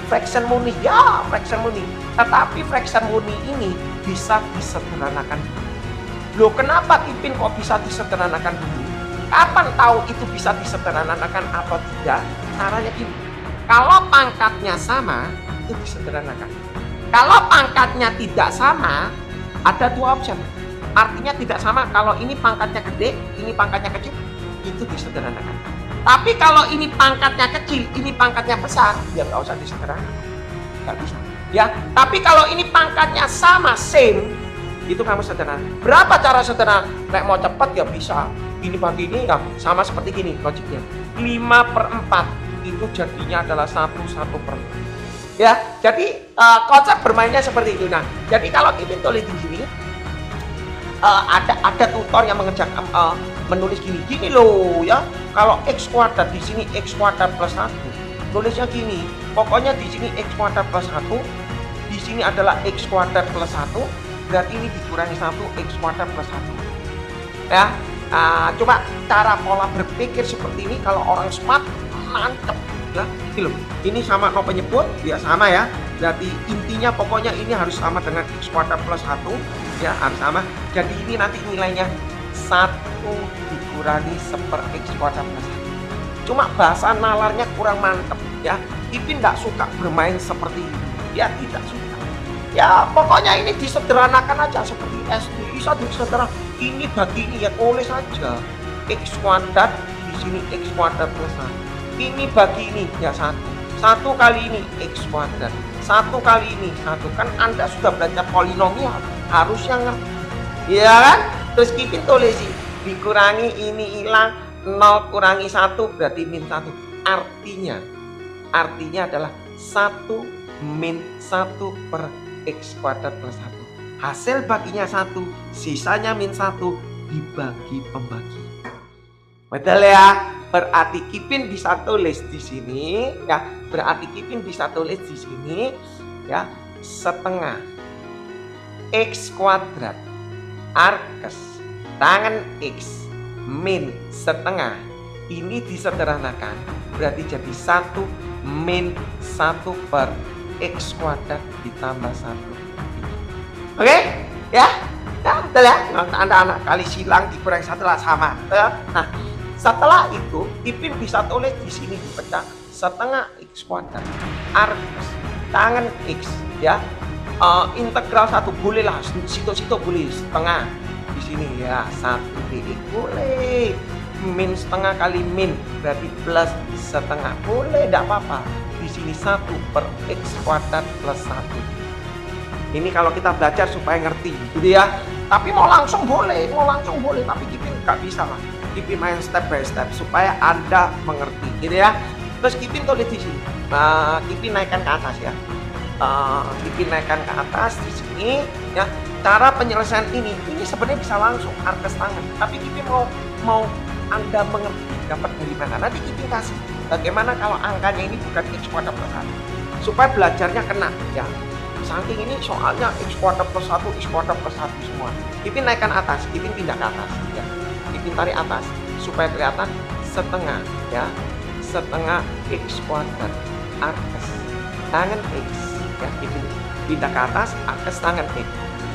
Fraction murni ya, fraction murni. Tetapi fraction murni ini bisa disederhanakan. Loh, kenapa Ipin kok bisa disederhanakan dulu? Kapan tahu itu bisa disederhanakan apa tidak? Caranya gini. Kalau pangkatnya sama, itu disederhanakan. Kalau pangkatnya tidak sama, ada 2 option. Artinya tidak sama, kalau ini pangkatnya gede, ini pangkatnya kecil, itu disederhanakan. Tapi kalau ini pangkatnya kecil, ini pangkatnya besar, ya nggak usah disederhanakan. Nggak bisa. Ya, tapi kalau ini pangkatnya sama, same, itu kamu sederhana. Berapa cara sederhana? Nek mau cepat ya bisa. Ini bagi ini ya sama seperti gini logiknya. 5/4 itu jadinya adalah 1/1/4. Ya, jadi konsep bermainnya seperti itu. Nah, jadi kalau kita tulis di sini ada tutor yang mengerjakan menulis gini loh ya. Kalau x kuadrat di sini x kuadrat plus 1, tulisnya gini. Pokoknya di sini x kuadrat plus 1, di sini adalah x kuadrat plus 1, berarti ini dikurangi 1 x kuadrat plus 1. Ya, coba cara pola berpikir seperti ini kalau orang smart mantep ya. Ini sama no penyebut ya sama ya. Berarti intinya pokoknya ini harus sama dengan x kuadrat plus 1 ya, harus sama. Jadi ini nanti nilainya 1 dikurangi 1/x kuadrat plus 1. Cuma bahasa nalarnya kurang mantep ya. Ipin nggak suka bermain seperti ini. Ya tidak suka. Ya pokoknya ini disederhanakan aja seperti SD. Bisa disederhanakan. Ini bagi ini ya tulis saja x kuadrat di sini x kuadrat plus 1. Ini bagi ini ya 1 kali ini x kuadrat, 1 kali ini 1. Kan Anda sudah belajar polinomial, harusnya ngerti ya kan. Terus Kipin tulis dikurangi ini hilang 0 kurangi 1 berarti min 1. Artinya adalah 1 min 1 per x kuadrat plus 1. Hasil baginya 1, sisanya min 1 dibagi pembagi. Betul ya? Berarti Kipin bisa tulis di sini ya. Berarti Kipin bisa tulis di sini ya, setengah x kuadrat arges tangan x min setengah. Ini disederhanakan berarti jadi 1 min 1 per x kuadrat ditambah 1. Oke? Ya? Ya, betul ya? Anak-anak kali silang dikurangi 1 lah sama. Nah, setelah itu Ipin bisa tulis di sini dipecah setengah x kuadrat arges tangan x ya, integral 1 boleh lah, situ boleh setengah di sini ya 1 dx boleh, min setengah kali min berarti plus setengah boleh, tidak apa-apa. Di sini 1 per x kuadrat plus 1. Ini kalau kita belajar supaya ngerti gitu ya. Tapi mau langsung boleh, tapi Kipin nggak bisa lah. Kipin main step by step supaya Anda mengerti gitu ya. Terus Kipin tulis di sini. Kipin naikkan ke atas ya. Kipin naikkan ke atas di sini ya. Cara penyelesaian ini sebenarnya bisa langsung arges tangan. Tapi Kipin mau Anda mengerti dapat dari mana? Nanti Kipin kasih bagaimana kalau angkanya ini bukan X kuadrat plus 1 supaya belajarnya kena ya. Saking ini soalnya X kuadrat plus 1, X kuadrat plus 1 semua. Kipin naikkan atas, Kipin pindah ke atas ya. Kipin tarik atas supaya kelihatan setengah ya. Setengah X kuadrat arkes tangen X ya. Kipin pindah ke atas, arkes tangen X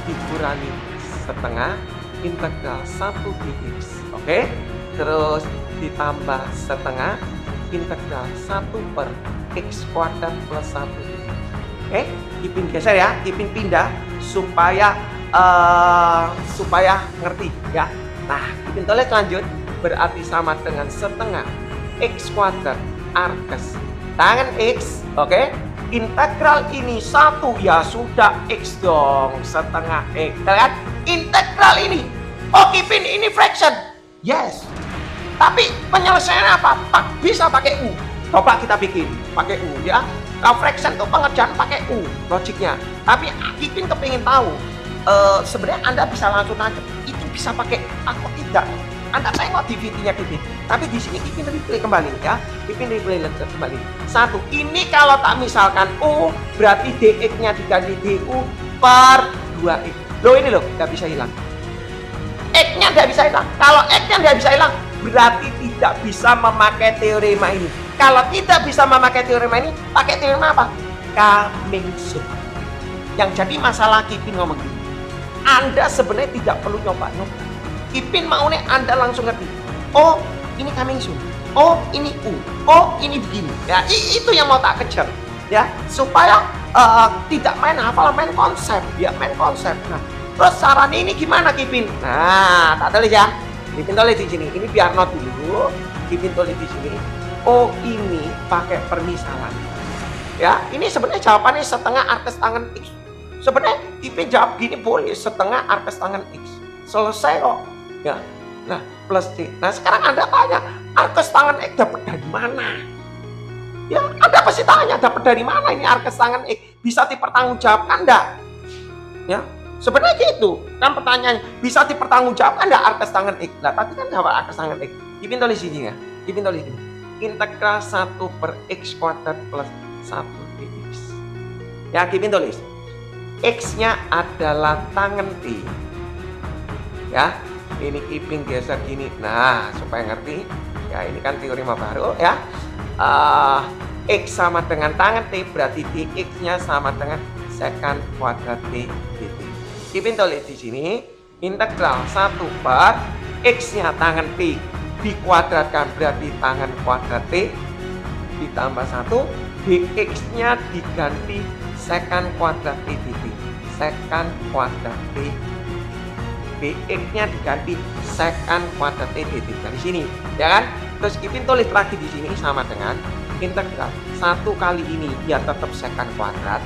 dikurangi setengah integral 1 dx. Oke? Terus ditambah setengah integral 1 per X kuadrat plus 1 dx. Oke? Kipin geser ya, Kipin pindah supaya ngerti ya. Nah, Kipin tulis lanjut berarti sama dengan setengah X kuadrat arkes tangen X. Oke? Integral ini 1 ya sudah X dong, setengah X. Kita lihat integral ini. Oh, Kipin ini fraction. Yes. Tapi penyelesaiannya apa? Bisa pakai U. Coba kita bikin pakai U ya. Kalau fraction itu pengerjaan pakai U logiknya. Tapi Kipin kepingin tahu sebenarnya Anda bisa langsung aja itu bisa pakai atau tidak. Anda tengok DVD-nya Kipin. Tapi di sini Kipin replay kembali ya. Kipin replay kembali. 1. Ini kalau tak misalkan U berarti dx-nya diganti du per 2x. Loh ini loh nggak bisa hilang. X-nya nggak bisa hilang. Kalau X-nya nggak bisa hilang berarti tidak bisa memakai teorema ini. Kalau tidak bisa memakai teorema ini, pakai teorema apa? Cummings. Yang jadi masalah Kipin ngomong gini, Anda sebenarnya tidak perlu nyoba-nyoba. Kipin maunya Anda langsung ngerti. Oh, ini Cummings. Oh, ini U. Oh, ini begini. Ya, itu yang mau tak kejar. Ya, supaya tidak main hafal, main konsep. Ya, main konsep. Nah, terus sarannya ini gimana Kipin? Nah, tak tulis ya. Kipin tulis di sini. Ini biar not dulu. Kipin tulis di sini. Oh, ini pakai permisalan. Ya, ini sebenarnya jawabannya setengah arkes tangen X. Sebenarnya Kipin jawab gini boleh, setengah arkes tangen X. Selesai kok. Ya. Nah, plus D. Nah, sekarang Anda tanya, arkes tangen X dapat dari mana? Ya, Anda pasti tanya, dapat dari mana ini arkes tangen X? Bisa dipertanggungjawabkan enggak? Ya. Sebenarnya gitu. Kan pertanyaannya, bisa dipertanggungjawabkan enggak arkes tangen X? Nah, tadi kan jawab arkes tangen X. Kipin tulis sini ya. Kipin tulis ini. Integral 1 per X kuadrat plus 1 dx. Ya, Kipin tulis. X-nya adalah tangen T. Ya, ini Kipin geser gini. Nah, supaya ngerti. Ya, ini kan teorema baru ya. X sama dengan tangen T berarti dx-nya sama dengan secant kuadrat T dt. Kipin tulis di sini integral 1 per X-nya tangen T dikuadratkan berarti tangen kuadrat T ditambah 1 dx-nya diganti secant kuadrat T dt. Secant kuadrat T dx-nya diganti secant kuadrat T dt dari sini ya kan. Terus Kipin tulis lagi di sini sama dengan integral 1 kali ini ya tetap secant kuadrat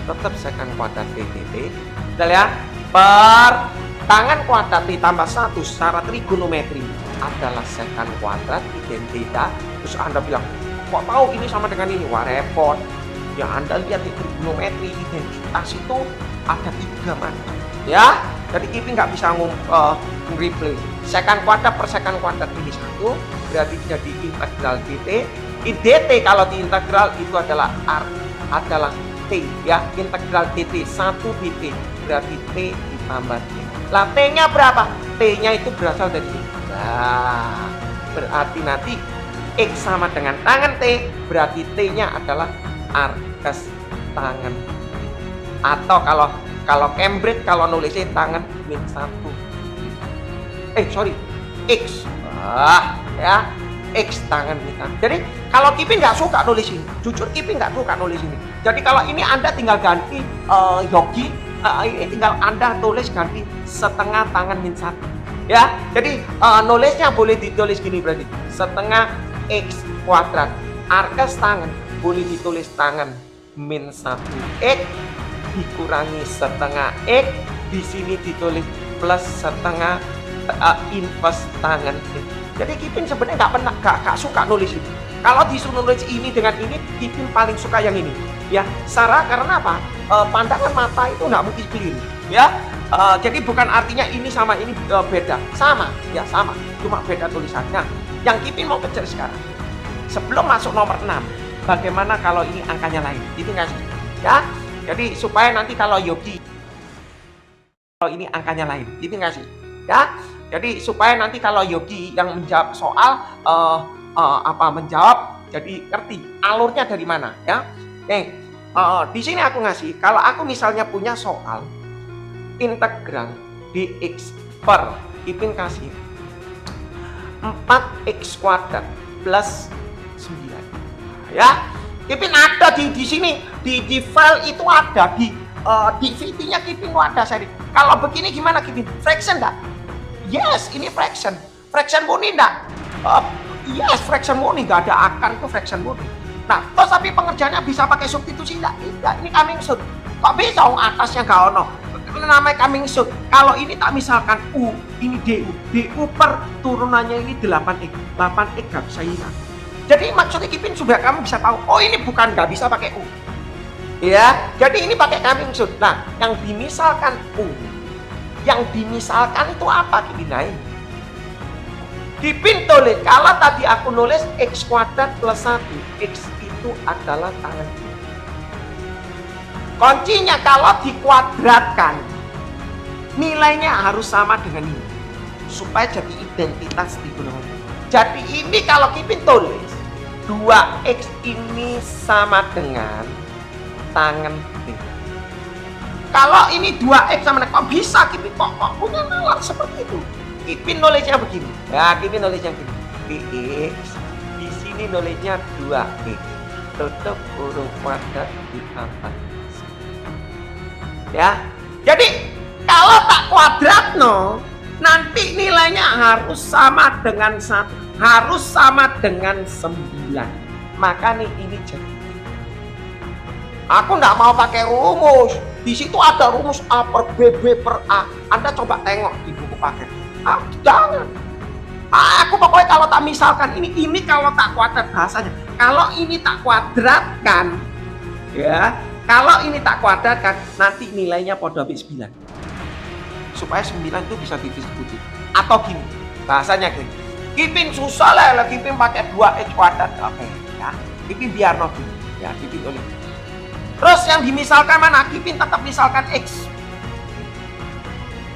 T dt. Kita lihat per tangen kuadrat ditambah 1 secara trigonometri adalah secant kuadrat identitas. Terus Anda bilang kok tahu ini sama dengan ini? Wah repot ya. Anda lihat di trigonometri identitas itu ada 3 macam ya. Jadi Kipin nggak bisa nge-replay secant kuadrat per secant kuadrat ini 1 berarti jadi integral dt. dt kalau di integral itu adalah t ya. Integral dt 1 dt berarti t ditambah t. Lah t-nya berapa? T-nya itu berasal dari ini. Nah, berarti nanti X sama dengan tangen T, berarti T-nya adalah arkes tangen. Atau kalau Cambridge kalau nulisnya tangen min 1. X. Ya. X tangen min 1. Jadi kalau Kipin nggak suka nulis ini, jujur Kipin nggak suka nulis ini. Jadi kalau ini Anda tinggal ganti Yogi, ini tinggal Anda tulis ganti setengah tangen min 1. Ya, jadi nulisnya boleh ditulis gini berarti setengah X kuadrat arkes tangen boleh ditulis tangen min 1x dikurangi setengah X, di sini ditulis plus setengah inverse tangen X. Jadi Kipin sebenarnya nggak suka nulis ini. Kalau disuruh nulis ini dengan ini, Kipin paling suka yang ini. Ya, karena apa? Pandangan mata itu nggak mungkin keliru. Ya, jadi bukan artinya ini sama ini beda, sama, ya sama, cuma beda tulisannya. Yang Kipin mau kejar sekarang, sebelum masuk nomor 6, bagaimana kalau ini angkanya lain? Kipin kasih ya. Jadi supaya nanti kalau Yogi, kalau ini angkanya lain, Kipin kasih ya. Jadi supaya nanti kalau Yogi yang menjawab soal menjawab, jadi ngerti alurnya dari mana ya. Di sini aku ngasih, kalau aku misalnya punya soal integral dx per, Kipin kasih 4x kuadrat plus 9 ya. Kipin ada di sini di file itu ada di VT-nya Kipin itu ada seri. Kalau begini gimana Kipin? Fraction enggak? Yes, ini fraction. Fraction murni enggak? Yes, fraction murni, enggak ada akar itu fraction murni. Nah, terus tapi pengerjaannya bisa pakai substitusi enggak? Tidak, ini coming soon. Kok bisa atasnya enggak ono? Namanya coming soon. Kalau ini tak misalkan U, ini DU per turunannya ini 8x. 8x gak bisa hilang. Jadi maksudnya Kipin sudah kamu bisa tahu, oh ini bukan gak bisa pakai U. Ya, jadi ini pakai coming soon. Nah, yang dimisalkan U, yang dimisalkan itu apa Kipin? Nah ini Kipin tulis, kalau tadi aku nulis x kuadrat plus 1, x itu adalah tangan kiri. Kuncinya kalau dikuadratkan, nilainya harus sama dengan ini, supaya jadi identitas trigonometri. Jadi ini kalau Kipin tulis, 2x ini sama dengan tangan kiri. Kalau ini 2x sama dengan, kok bisa Kipin? Kok punya nalar seperti itu? Kipin nulisnya begini. Ya, Kipin nulisnya begini. Dx, di sini nulisnya 2x. Tutup huruf kuadrat ditambah. Ya, jadi kalau tak kuadrat nanti nilainya harus sama dengan 1, harus sama dengan 9. Maka nih ini jadi. Aku nggak mau pakai rumus. Di situ ada rumus A per B, B per A. Anda coba tengok di buku paket. Jangan. Aku pokoknya kalau tak misalkan ini kalau tak kuadrat bahasanya. Kalau ini tak kuadratkan, ya. Kalau ini tak kuadratkan, nanti nilainya pada 9. Supaya 9 itu bisa didistribusi. Atau gini, bahasanya gini. Kipin susah lah, Kipin pakai 2x kuadrat. Oke, ya. Kipin biar gini. Ya, Kipin tulis. Terus yang dimisalkan mana? Kipin tetap misalkan x.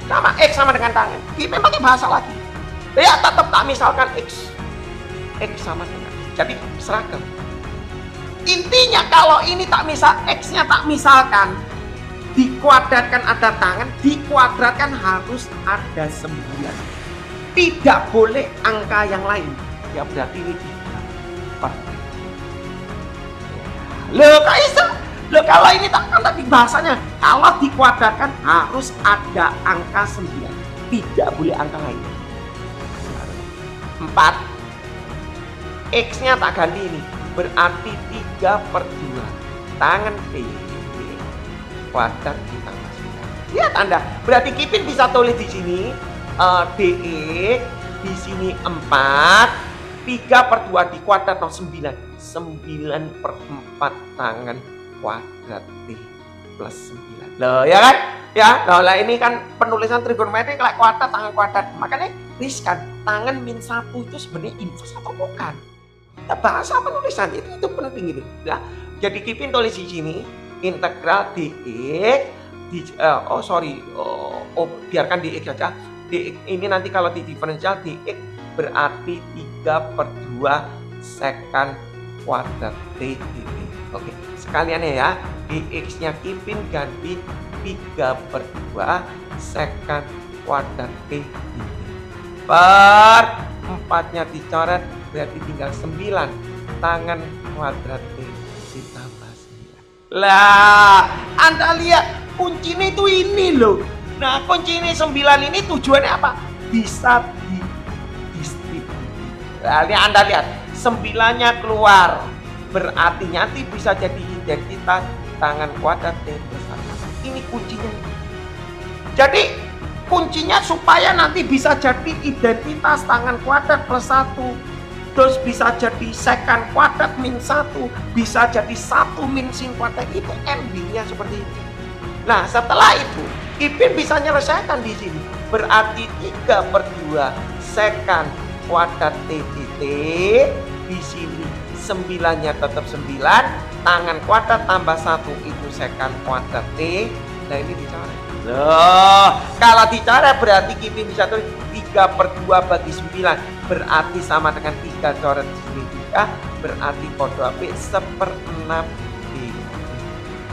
Sama x sama dengan tangan. Kipin pakai bahasa lagi. Ya, tetap tak misalkan x. X sama dengan. Jadi seragam. Intinya kalau ini tak misal, x-nya tak misalkan, dikuadratkan ada tangan, dikuadratkan harus ada 9. Tidak boleh angka yang lain. Ya berarti ini 3. Loh kok bisa? Loh kalau ini tak kan tadi bahasanya, kalau dikuadratkan harus ada angka 9. Tidak boleh angka lain. 4. X-nya tak ganti ini. Berarti 3 per 2 tangan P kuadrat ditambah 9. Lihat Anda, berarti Kipin bisa tulis di sini dx, di sini 4, 3 per 2 di kuadrat 9 per 4 tangan kuadrat T plus 9. Loh ya kan? Ya, nah ini kan penulisan trigonometri kayak kuadrat tangan kuadrat. Makanya riskan, tangan min 1 itu sebenarnya inverse atau bukan? Bahasa penulisan itu penting gitu ya. Jadi Kipin tulis di sini integral dx biarkan dx saja. Dx ini nanti kalau di diferensial dx berarti 3 per 2 secant kuadrat t dt. Oke, sekalian ya, dx nya Kipin ganti 3 per 2 secant kuadrat t dt. Per 4-nya dicoret, berarti tinggal 9 tangan kuadrat T ditambah 9. Lah, Anda lihat kuncinya itu ini loh. Nah, kunci ini 9 ini tujuannya apa? Bisa didistribusi. Nah, Anda lihat 9-nya keluar. Berarti nanti bisa jadi identitas tangan kuadrat T plus 1. Ini kuncinya. Jadi kuncinya supaya nanti bisa jadi identitas tangan kuadrat plus 1. Terus bisa jadi secant kuadrat min 1. Bisa jadi 1 min sin kuadrat. Itu endingnya seperti itu. Nah setelah itu Kipin bisa menyelesaikan di sini. Berarti 3 per 2 secant kuadrat T dt, di sini 9-nya tetap 9, tangan kuadrat tambah 1 itu sekant kuadrat T. Nah ini dicoret. Loh, kalau dicoret berarti Kipin bisa tulis 3/2 bagi 9, berarti sama dengan 3 coret sini juga, berarti kode AP 1/6 D.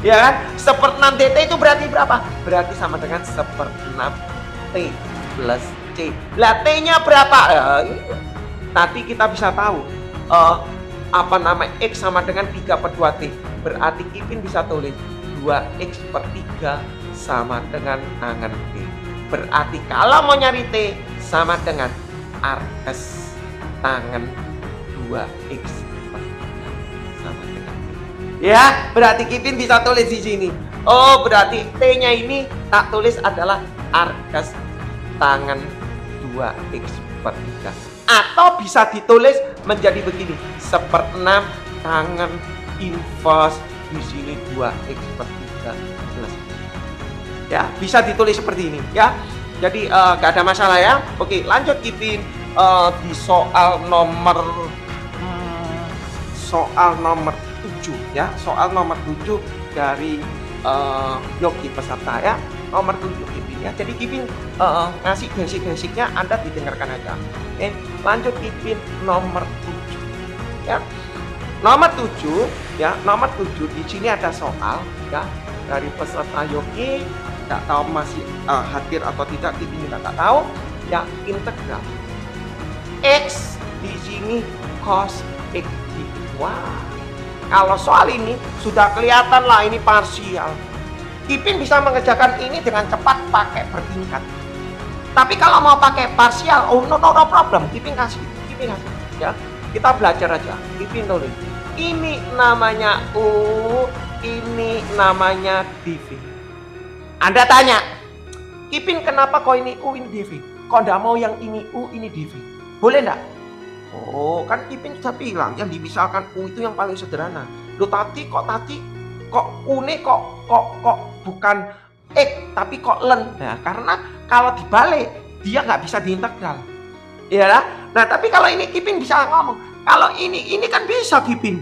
Ya kan? 1/6 dt itu berarti berapa? Berarti sama dengan 1/6 T plus C. Lah T-nya berapa? Nanti kita bisa tahu X sama dengan 3/2 T. Berarti Kipin bisa tulis 2x/3 sama dengan tangan T. Berarti kalau mau nyari T sama dengan arkes tangan 2x/3 sama dengan T. Ya, berarti Kipin bisa tulis di sini. Oh, berarti T-nya ini tak tulis adalah arkes tangan 2x/3. Atau bisa ditulis menjadi begini, 1/6 tangan inverse di sini 2x/3 plus. Ya, bisa ditulis seperti ini ya. Jadi gak ada masalah ya. Oke, lanjut Kipin di soal nomor 7 ya. Soal nomor 7 dari Yogi peserta ya. Nomor 7 Kipin ya. Jadi Kipin ngasih basic-basicnya, Anda didengarkan aja. Oke, lanjut Kipin nomor 7 ya. Nomor 7 ya, nomor 7 di sini ada soal ya dari peserta Yogi, nggak tahu masih hadir atau tidak, Kipin juga nggak tahu ya. Integral X di sini cos X dx. Wah, kalau soal ini sudah kelihatan lah ini parsial. Kipin bisa mengerjakan ini dengan cepat pakai bertingkat. Tapi kalau mau pakai parsial, no problem. Kipin kasih ya. Kita belajar aja. Kipin tulis. Ini namanya U, ini namanya dv. Anda tanya, Kipin kenapa kok ini U, ini dv? Kok nggak mau yang ini U, ini dv? Boleh nggak? Oh, kan Kipin sudah bilang yang dimisalkan U itu yang paling sederhana. Loh tadi kok U ini kok bukan X tapi kok len. Nah, karena kalau dibalik dia nggak bisa diintegral. Ya lah. Nah, tapi kalau ini Kipin bisa ngomong, kalau ini kan bisa Kipin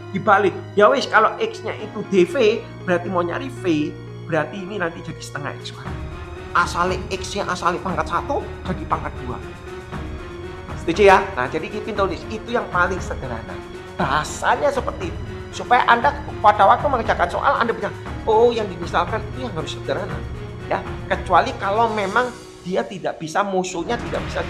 dibalik. Ya wis, kalau X-nya itu dv, berarti mau nyari V, berarti ini nanti jadi setengah X kuadrat. Asalnya X-nya asalnya pangkat 1 jadi pangkat 2. Setuju ya? Nah, jadi Kipin tulis itu yang paling sederhana. Bahasanya seperti itu. Supaya Anda pada waktu mengerjakan soal Anda bisa, oh yang dimisalkan itu yang harus sederhana. Ya, kecuali kalau memang dia tidak bisa, musuhnya tidak bisa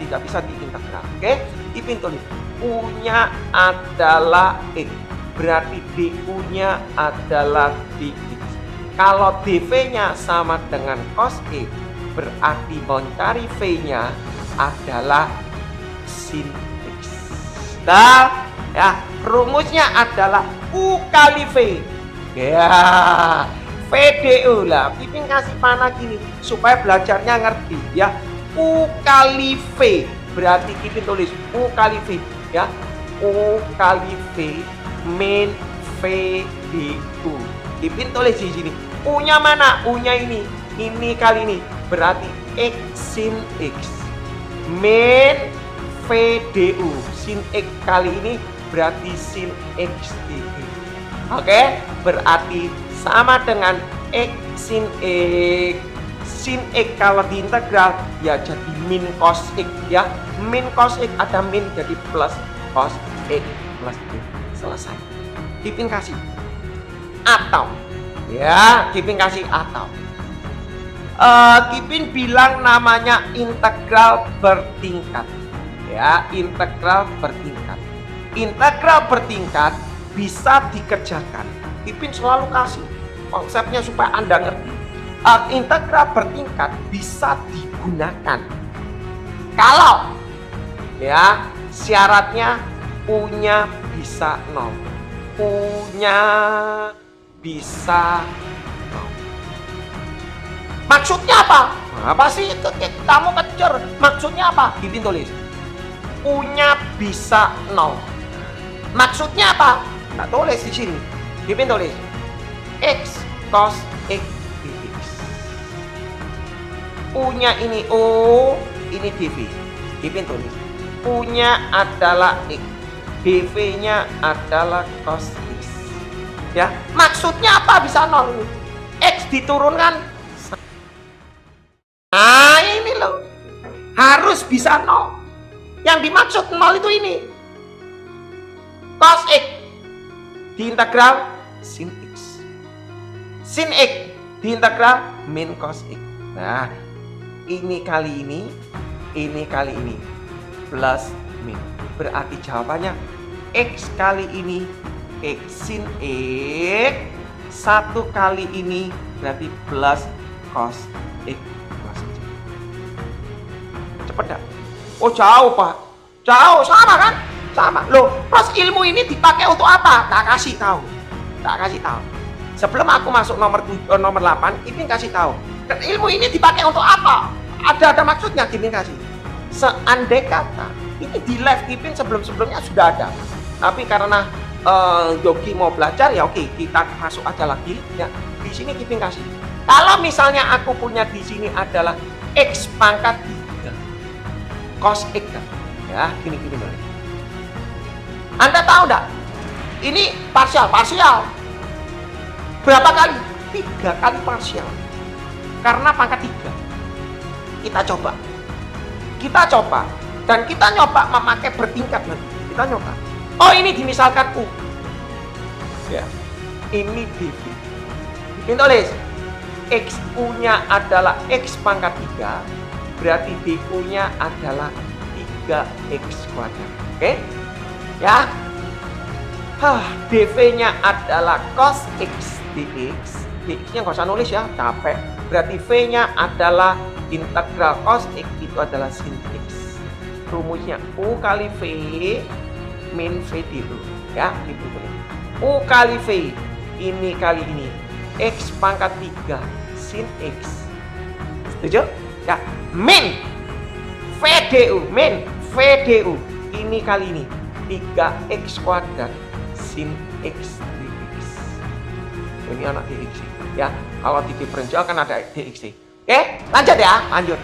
tidak bisa diintegral. Oke? Kipin tulis U-nya adalah X. Berarti DU-nya adalah dx. Kalau dv-nya sama dengan cos X, berarti mencari V-nya adalah sin X. Nah, ya, rumusnya adalah U kali V. Ya, VDU lah. Kipin kasih panah gini supaya belajarnya ngerti ya. U kali V. Berarti Kipin tulis U kali V ya. U kali V min VDU. Kipin tulis di sini. U-nya mana? U-nya ini. Ini kali ini. Berarti X sin X min VDU. Sin X kali ini berarti sin X dx. Oke, berarti sama dengan X sin X. Sin X kalau diintegral ya jadi min cos X ya. Min cos X ada min jadi plus cos X plus X. Selesai. Kipin kasih atau ya, Kipin kasih atau Kipin bilang namanya integral bertingkat ya. Integral bertingkat. Integral bertingkat bisa dikerjakan. Kipin selalu kasih konsepnya supaya Anda ngerti. Integral bertingkat bisa digunakan kalau ya syaratnya U-nya bisa 0. U-nya bisa 0. Maksudnya apa? Apa sih itu? Kamu kejar. Maksudnya apa? Kipin tulis U-nya bisa 0. Maksudnya apa? Nah, tulis di sini. Kipin tulis X cos X dx. U-nya ini U, ini dv. Kipin tulis. U-nya adalah X. DV-nya adalah cos X. Ya, maksudnya apa bisa 0 ini? X diturunkan. Nah, ini loh. Harus bisa 0. Yang dimaksud 0 itu ini. Cos X diintegral sin X. Sin X diintegral min cos X. Nah, ini kali ini kali ini plus min. Berarti jawabannya X kali ini X sin X, 1 kali ini berarti plus cos X. Cepet dah. Oh jauh Pak, jauh, sama kan? Sama. Loh, terus ilmu ini dipakai untuk apa? Tak kasih tahu. Sebelum aku masuk nomor 8, Ipin kasih tahu. Dan ilmu ini dipakai untuk apa? Ada maksudnya Ipin kasih. Seandai kata ini di live Ipin sebelumnya sudah ada. Tapi karena Yogi mau belajar, ya oke, kita masuk aja lagi ya. Di sini Ipin kasih. Kalau misalnya aku punya di sini adalah X pangkat 3 cos X kan? Ya, gini boleh. Anda tahu enggak? Ini parsial. Berapa kali? 3 kali parsial. Karena pangkat 3. Kita coba. Dan kita nyoba memakai bertingkat nanti. Kita nyoba. Oh, ini dimisalkan U. Ya. Ini DV. Ini tulis. X U-nya adalah X pangkat 3. Berarti DU-nya adalah 3X kuadrat. Oke? Ya. DV-nya adalah cos X dx. Dx-nya nggak usah nulis ya, capek. Berarti V-nya adalah integral cos X itu adalah sin X. Rumusnya U kali V min V dulu. Ya, gitu. U kali V ini kali ini X pangkat 3 sin X. Setuju? Ya, min VDU ini kali ini 3X kuadrat sin X dx. Ini anak dx ya. Kalau di diferensial kan ada dx. Oke, lanjut ya, lanjut.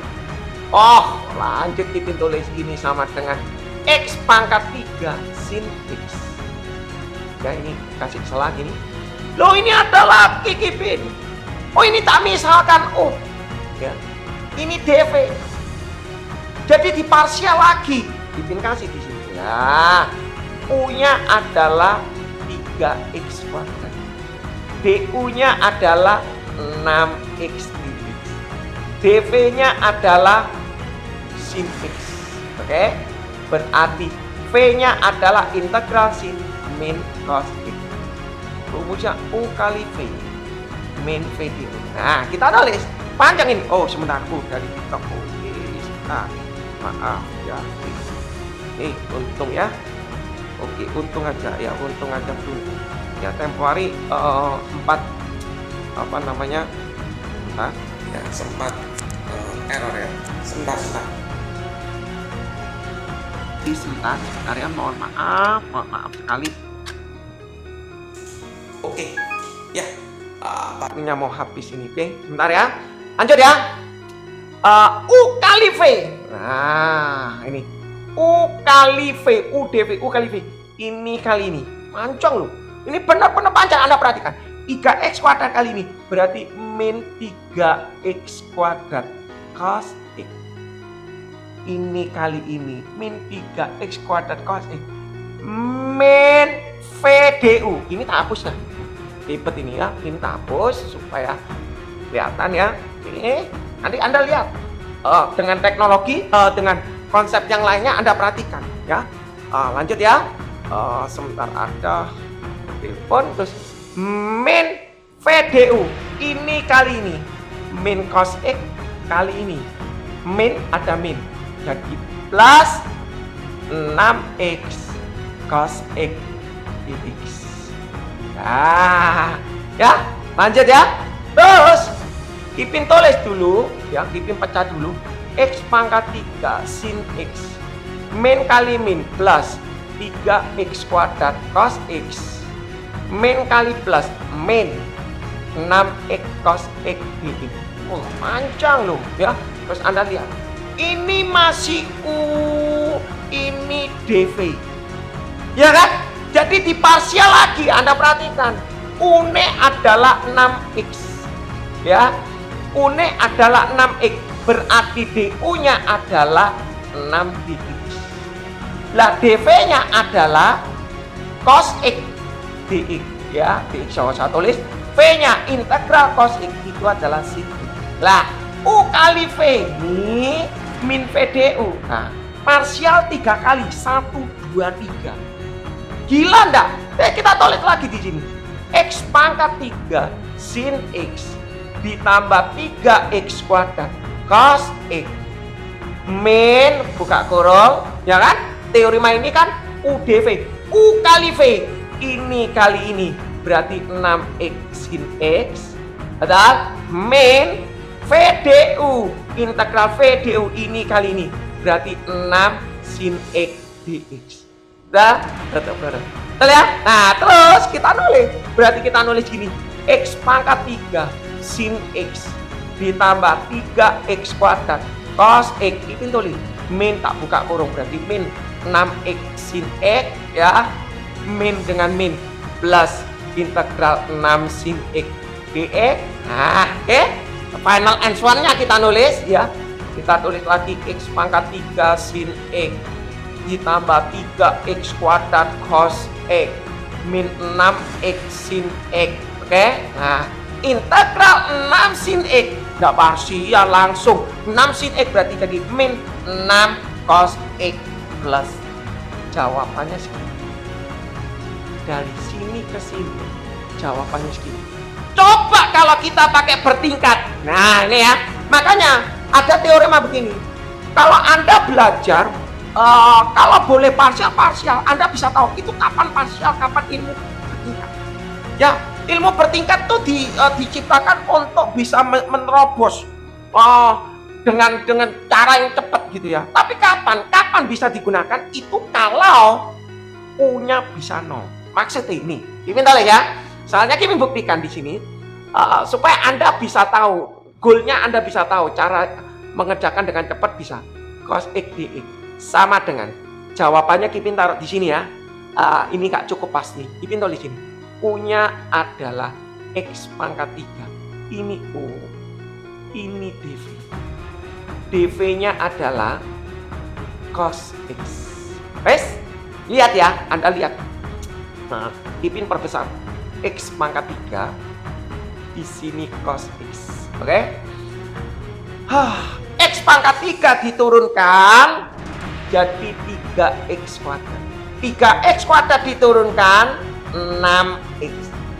Oh, lanjut Ipin tulis ini sama dengan X pangkat 3 sin X. Ya, ini kasih salah gini. Loh, ini adalah Ipin. Oh, ini tak misalkan U. Ya. Ini DV. Jadi di parsial lagi. Ipin kasih di sini. Ya. U-nya adalah 3X kuadrat. DU-nya adalah 6X dx. DV-nya adalah sin X. Oke? Berarti V-nya adalah integral sin min cos X. Rumusnya U kali V min V dx. Nah, kita tulis panjangin. Oh, sebentar aku dari TikTok. Oke, maaf ya. Untung ya. Oke, untung aja ya, untung aja dulu. Ya, tempo hari 4 apa namanya? Bentar, ya sempat error ya. Sebentar. Sebentar ya, mohon maaf sekali. Oke. Ya. Baterainya mau habis ini, oke. Sebentar ya. Lanjut ya. U kali V. Nah, ini U kali V, UDV, U kali V. Ini kali ini. Pancong loh. Ini benar-benar panjang, Anda perhatikan. 3X kuadrat kali ini berarti min 3X kuadrat cos X. Ini kali ini min 3X kuadrat cos X. Min VDU. Ini tak hapus nah. Ribet ini ya. Ini tak hapus supaya kelihatan ya. Ini nanti Anda lihat. Dengan teknologi, dengan konsep yang lainnya Anda perhatikan ya. Lanjut ya. Sebentar ada telepon. Terus min VDU ini kali ini min cos X kali ini min ada min jadi plus 6X cos X dx. Nah ya, lanjut ya. Terus Ipin tulis dulu ya, Ipin pecah dulu. X pangkat 3 sin X min kali min plus 3X kuadrat cos X min kali plus min 6X cos X dx. Oh, panjang loh ya. Terus Anda lihat Ini masih U, ini DV. Ya kan? Jadi di parsial lagi Anda perhatikan. U-nya adalah 6X. Ya. U-nya adalah 6X. Berarti DU-nya adalah 6dx. Lah DV-nya adalah cos X dx. Ya, dx saya tulis. V-nya integral cos X itu adalah sin X. Lah, U kali V ini min VDU. Nah, parsial 3 kali 1, 2, 3. Gila enggak? Kita tulis lagi di sini. X pangkat 3 sin X ditambah 3X kuadrat cos X min buka kurung, ya kan? Teorema ini kan UDV. U kali V ini kali ini berarti 6X sin X adalah min VDU, integral VDU ini kali ini berarti 6 sin X dx. Udah, tetap bareng. Betul ya? Nah, terus kita nulis. Berarti kita nulis gini. X pangkat 3 sin X ditambah 3X kuadrat cos X. Itu tulis. Min tak buka kurung berarti min 6X sin X ya. Min dengan min plus integral 6 sin X dx. Nah, oke. Final answer-nya kita nulis ya. Kita tulis lagi X pangkat 3 sin X ditambah 3X kuadrat cos X min 6X sin X. Oke. Nah, integral 6 sin X enggak parsial langsung. 6 sin X berarti jadi min 6 cos X plus jawabannya segini. Dari sini ke sini jawabannya segini. Coba kalau kita pakai bertingkat. Nah, ini ya. Makanya ada teorema begini. Kalau Anda belajar kalau boleh parsial, Anda bisa tahu itu kapan parsial, kapan ilmu bertingkat. Ya, ilmu bertingkat tuh diciptakan untuk bisa menerobos dengan cara yang cepat gitu ya. Tapi kapan bisa digunakan? Itu kalau U-nya bisa 0. Maksudnya ini diminta ya. Soalnya kita buktikan di sini supaya Anda bisa tahu goalnya, Anda bisa tahu cara mengerjakan dengan cepat bisa. Cos X dx sama dengan jawabannya Kipin taruh di sini ya. Ini gak cukup pasti. Kipin taruh di sini. U-nya adalah X pangkat 3. Ini U. Ini DV. DV-nya adalah cos X. Wes? Lihat ya, Anda lihat. Nah, Kipin perbesar. X pangkat 3. Di sini cos X. Oke? X pangkat 3 diturunkan jadi 3X kuadrat. 3X kuadrat diturunkan 6X.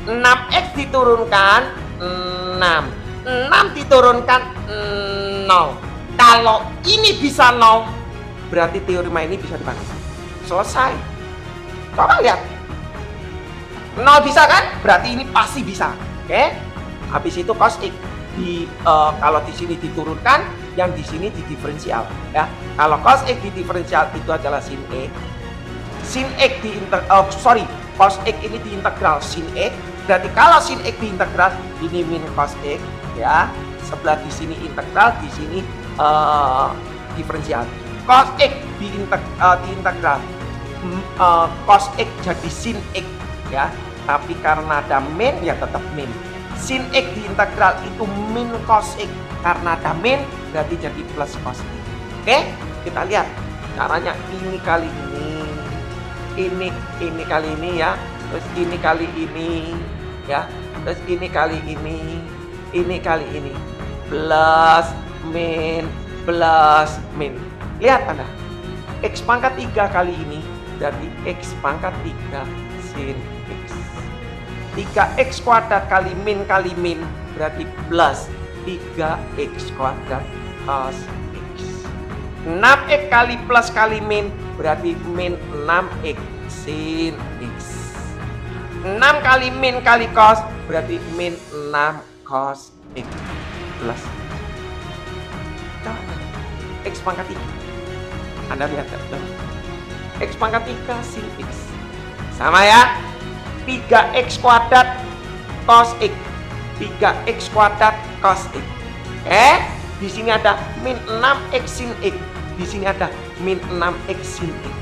6X diturunkan 6. 6 diturunkan 0. Kalau ini bisa 0, berarti teorema ini bisa dipakai. Selesai. Coba lihat. 0 bisa kan? Berarti ini pasti bisa. Oke? Habis itu cos X kalau di sini diturunkan, yang di sini didiferensial ya. Kalau cos X didiferensial itu adalah sin X. Sin X cos X ini diintegral sin X. Berarti kalau sin X diintegral, ini min cos X ya. Sebelah di sini integral, di sini diferensial. Cos X diintegral. Cos X jadi sin X ya. Tapi karena ada min ya tetap min. Sin X diintegral itu min cos X. Karena ada min berarti jadi plus cos X. Oke, kita lihat caranya. Ini kali ini kali ini ya, terus ini kali ini ya, terus ini kali ini kali ini plus min. Lihat Anda, X pangkat 3 kali ini berarti X pangkat 3 sin X. 3X kuadrat kali min berarti plus 3X kuadrat cos X. 6X kali plus kali min berarti min 6X sin X. 6 kali min kali cos berarti min 6 cos X plus X pangkat 3. Anda lihat X pangkat 3 sin X sama ya. 3X kuadrat cos X. 3X kuadrat cos X. Di sini ada min 6x sin x. Di sini ada min 6x sin x.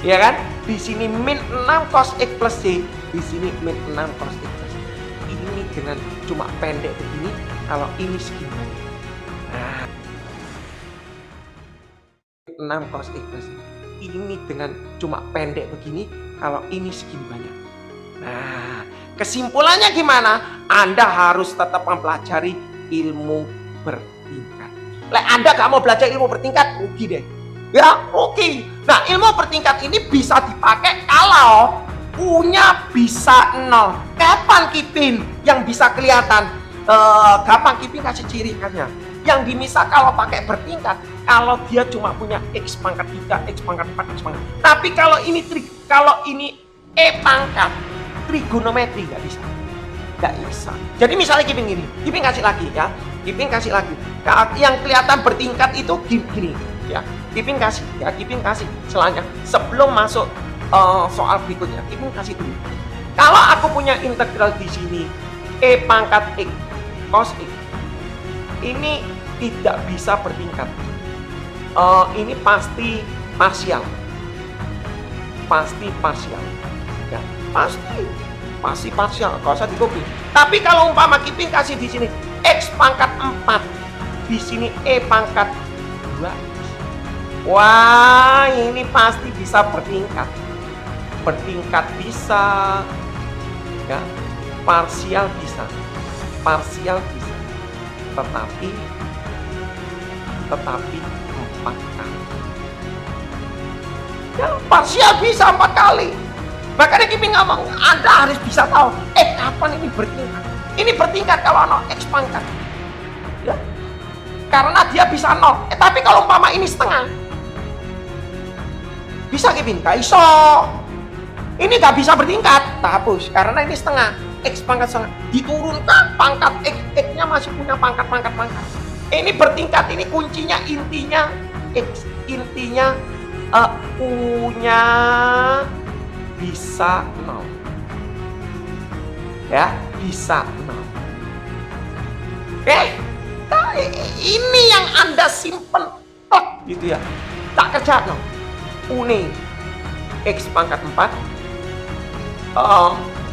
Ya kan? Di sini min 6 cos x plus y. Di sini min 6 cos x plus y. Ini dengan cuma pendek begini, kalau ini segini. Nah, 6 cos x plus y. Ini dengan cuma pendek begini, kalau ini segini banyak. Nah, kesimpulannya gimana? Anda harus tetap mempelajari ilmu bertingkat. Anda gak mau belajar ilmu bertingkat, rugi deh. Ya, rugi. Nah, ilmu bertingkat ini bisa dipakai kalau punya bisa 0. Kapan Kipin yang bisa kelihatan? Gampang Kipin kasih ciri khasnya. Yang dimisah kalau pakai bertingkat, kalau dia cuma punya x pangkat 3, x pangkat 4, x pangkat. Tapi kalau ini e pangkat trigonometri nggak bisa. Nggak bisa. Jadi misalnya Kipin gini, Kipin kasih lagi ya. Kipin kasih lagi. Yang kelihatan bertingkat itu gini ya. Kipin kasih selanjutnya sebelum masuk soal berikutnya. Kipin kasih dulu. Kalau aku punya integral di sini e pangkat x cos x, ini tidak bisa bertingkat. Ini pasti parsial. Ya, pasti parsial. Kalau usah di-copy. Tapi kalau umpama Kipin kasih di sini x pangkat 4, di sini e pangkat 2. Wah, ini pasti bisa bertingkat. Bertingkat bisa. Ya, parsial bisa. Tetapi 4 kali. Ya, parsial bisa 4 kali. Makanya Kipin ngomong, Anda harus bisa tahu, kapan ini bertingkat. Ini bertingkat kalau 0 x pangkat. Ya. Karena dia bisa 0. Tapi kalau umpama ini setengah, bisa Kipin? Gak iso. Ini gak bisa bertingkat, tak hapus. Karena ini setengah, x pangkat setengah. Diturunkan pangkat x-nya masih punya pangkat. Ini bertingkat, ini kuncinya, intinya x. Intinya punya bisa 0. Ya, bisa 0. Nah, ini yang Anda simpen gitu ya. Tak kerja no. Uni x pangkat 4.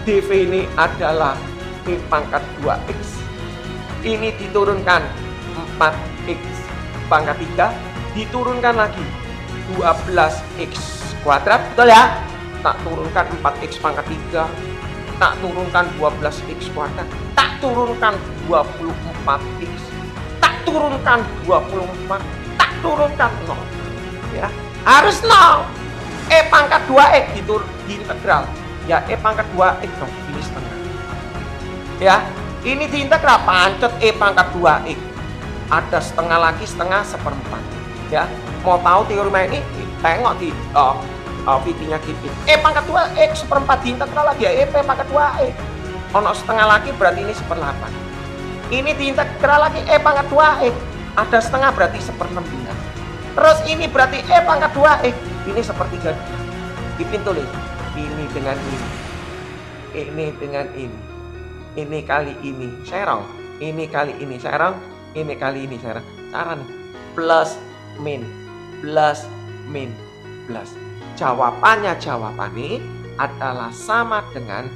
dv ini adalah e pangkat 2x. Ini diturunkan 4x pangkat 3, diturunkan lagi 12x kuadrat, betul ya? Tak turunkan 4x pangkat 3, tak turunkan 12x kuadrat, tak turunkan 24x, tak turunkan 24, tak turunkan 0. Ya, harus 0. E pangkat 2x di integral. Ya, e pangkat 2x dong, ini setengah. Ya, ini di integral pancet e pangkat 2x. Ada setengah lagi, setengah seperempat. Ya, mau tahu teorema ini? Tengok di videonya Kipin. E pangkat 2x seperempat di integral lagi ya, e pangkat 2x. Ono setengah lagi berarti ini 1/8. Ini di integral lagi e pangkat 2x. Ada setengah berarti 1/16. Terus ini berarti e pangkat 2x. Ini 1/3. Kipin tulis. Ini dengan ini. Ini dengan ini. Ini kali ini. Serong. Ini kali ini. Serong. Ini kali ini. Serong. Cara nih. Plus min. Jawabannya adalah sama dengan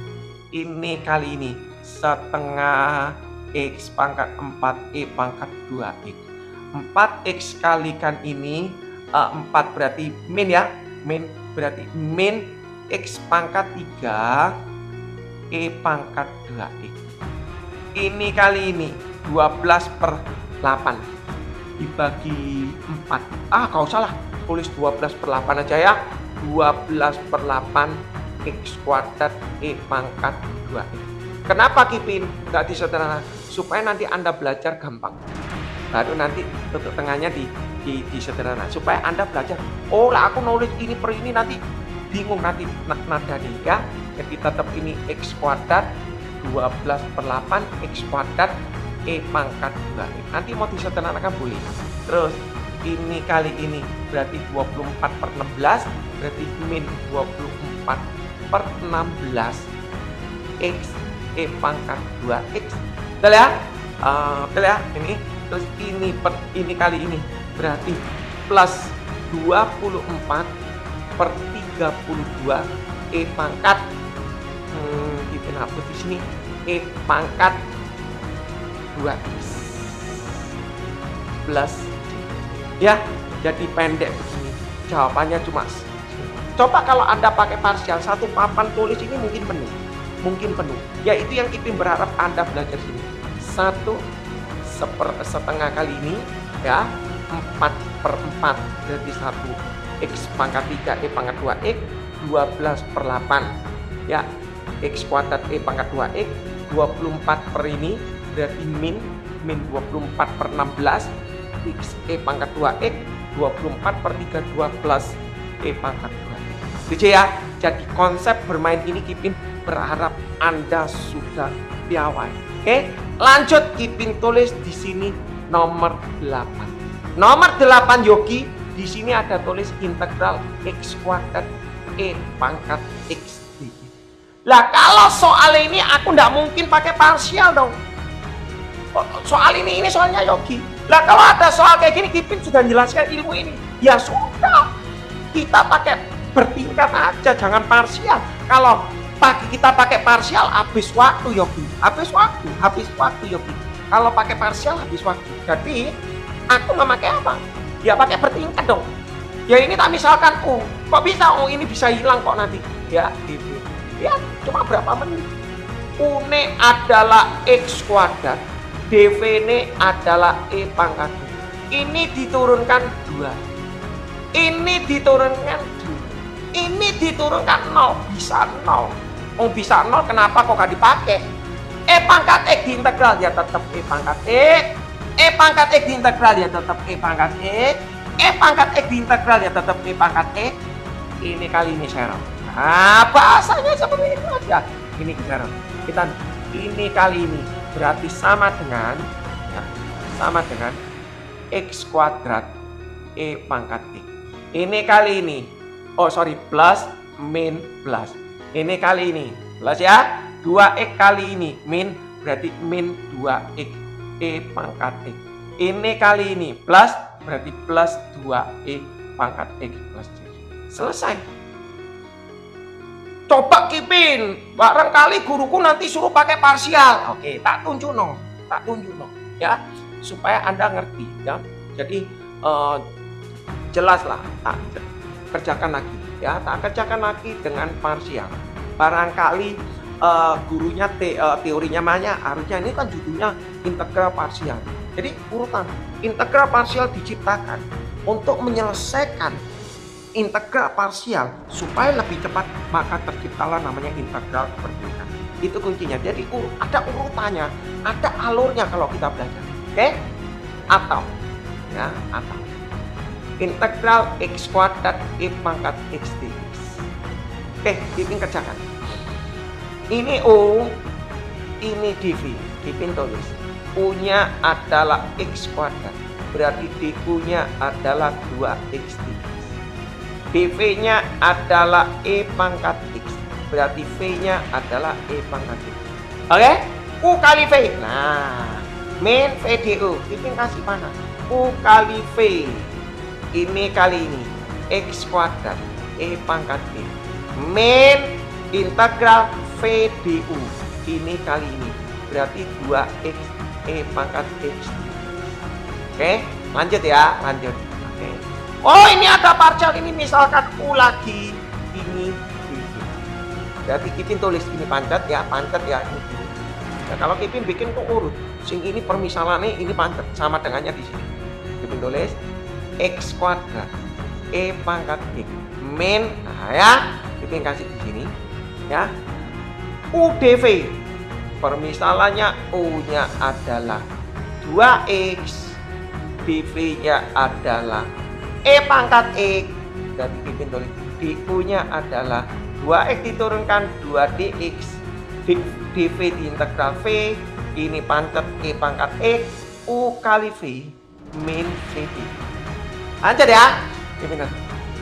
ini kali ini, setengah x pangkat 4 e pangkat 2x. 4x kalikan ini 4 berarti min ya, min berarti min x pangkat 3 e pangkat 2x. Ini kali ini 12/8 dibagi 4. Kau salah, tulis 12/8 aja ya. 12/8 x kuadrat e pangkat 2x. Kenapa Kipin nggak disederhanakan? Supaya nanti Anda belajar gampang. Baru nanti tutup tengahnya disederhanakan. Supaya Anda belajar, lah aku nulis ini per ini nanti bingung nanti nada nih ya. Jadi tetap ini x kuadrat 12/8 x kuadrat e pangkat 2x. Nanti mau disederhanakan boleh. Terus ini kali ini berarti 24/16, berarti min 24/16 x e pangkat 2x. Betul ya? Betul ya? Ini terus ini kali ini berarti plus 24 per 32 E pangkat kita hapus di sini E pangkat 2x plus ya, jadi pendek begini. Jawabannya cuma coba kalau Anda pakai parsial, satu papan tulis ini mungkin penuh. Ya itu yang Ipin berharap Anda belajar sini. 1/1 kali ini ya, 4/4 dari 1 X pangkat 3 E pangkat 2X, 12/8 ya, X kuadrat E pangkat 2X, 24 per ini berarti min 24/16 X E pangkat 2X, 24 per 32 plus E pangkat 2X. Gitu ya. Jadi konsep bermain ini Ipin berharap Anda sudah piawai. Oke, lanjut Ipin tulis di sini nomor 8. Nomor 8 Yogi, di sini ada tulis integral X kuadrat E pangkat X dikit. Lah kalau soal ini aku nggak mungkin pakai parsial dong. Soal ini soalnya Yogi. Lah kalau ada soal kayak gini, Ipin sudah jelaskan ilmu ini. Ya sudah, kita pakai bertingkat aja, jangan parsial. Kalau kita pakai parsial, habis waktu Yogi. Habis waktu Yogi. Kalau pakai parsial, habis waktu. Jadi, aku memakai apa? Ya pakai bertingkat dong. Ya ini tak misalkan kok bisa ini bisa hilang kok nanti. Ya, gitu. Ya, cuma berapa menit. U-nya adalah X kuadrat. DV-nya adalah E pangkat 2. Ini diturunkan 2. Ini diturunkan 2. Ini diturunkan 0. Bisa 0. Bisa 0 kenapa kok gak dipakai? E pangkat X diintegral ya tetap E pangkat X. E pangkat X diintegral ya tetap E pangkat X. E pangkat X diintegral ya tetap E pangkat X. Ini kali ini Sharon. Nah, bahasanya seperti itu aja. Ini Sharon. Kita ini kali ini berarti sama dengan X kuadrat E pangkat X. Ini kali ini plus min plus. Ini kali ini plus ya, 2X kali ini min berarti min 2X E pangkat X. Ini kali ini plus berarti plus 2E pangkat X plus X. Selesai. Coba Ipin, barangkali guruku nanti suruh pakai parsial. Oke, tak tunjuk no ya, supaya Anda ngerti ya. Jadi jelaslah, tak kerjakan lagi ya, tak kerjakan lagi dengan parsial. Barangkali gurunya teorinya banyak, harusnya ini kan judulnya integral parsial. Jadi urutan integral parsial diciptakan untuk menyelesaikan integral parsial supaya lebih cepat, maka terciptalah namanya integral bertingkat. Itu kuncinya. Jadi ada urutannya, ada alurnya kalau kita belajar. Oke? Atau integral X kuadrat E pangkat X dx. Oke, Ipin kerjakan. Ini U, ini dV. Ipin tulis. U-nya adalah X kuadrat. Berarti dQ-nya adalah 2X dx. dV-nya adalah E pangkat X. Berarti V-nya adalah E pangkat X. Oke? U kali V. Nah, min V dU. Ipin kasih mana? U kali V. Ini kali ini. X kuadrat. E pangkat X. Min integral V dU. Ini kali ini. Berarti 2X E pangkat X. Oke? Lanjut ya. Lanjut. Oke. Oh ini ada parsial ini misalkan U lagi ini. Berarti Ipin tulis ini pancet ya ini. Nah, kalau Ipin bikin tuh urut, sing ini permisalannya ini pancet sama dengannya di sini. Ipin tulis X kuadrat E pangkat X min, nah ya Ipin kasih di sini ya. U dV permisalannya U-nya adalah 2X, dV-nya adalah E pangkat X. Dari Ipin tulis dU-nya adalah 2X diturunkan 2dx, dV diintegral V, ini pancet E pangkat X, U kali V min V. Lanjut ya.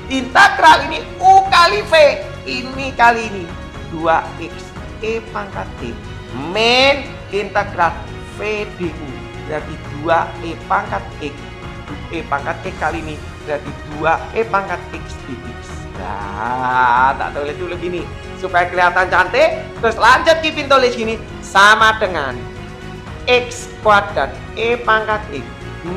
Integral ini U kali V, ini kali ini 2X E pangkat X min integral V dU. berarti 2E pangkat X. E pangkat X kali ini berarti 2E pangkat X dx. Nah, tak tulis dulu gini supaya kelihatan cantik. Terus lanjut Kipin tulis gini, sama dengan X kuadrat E pangkat X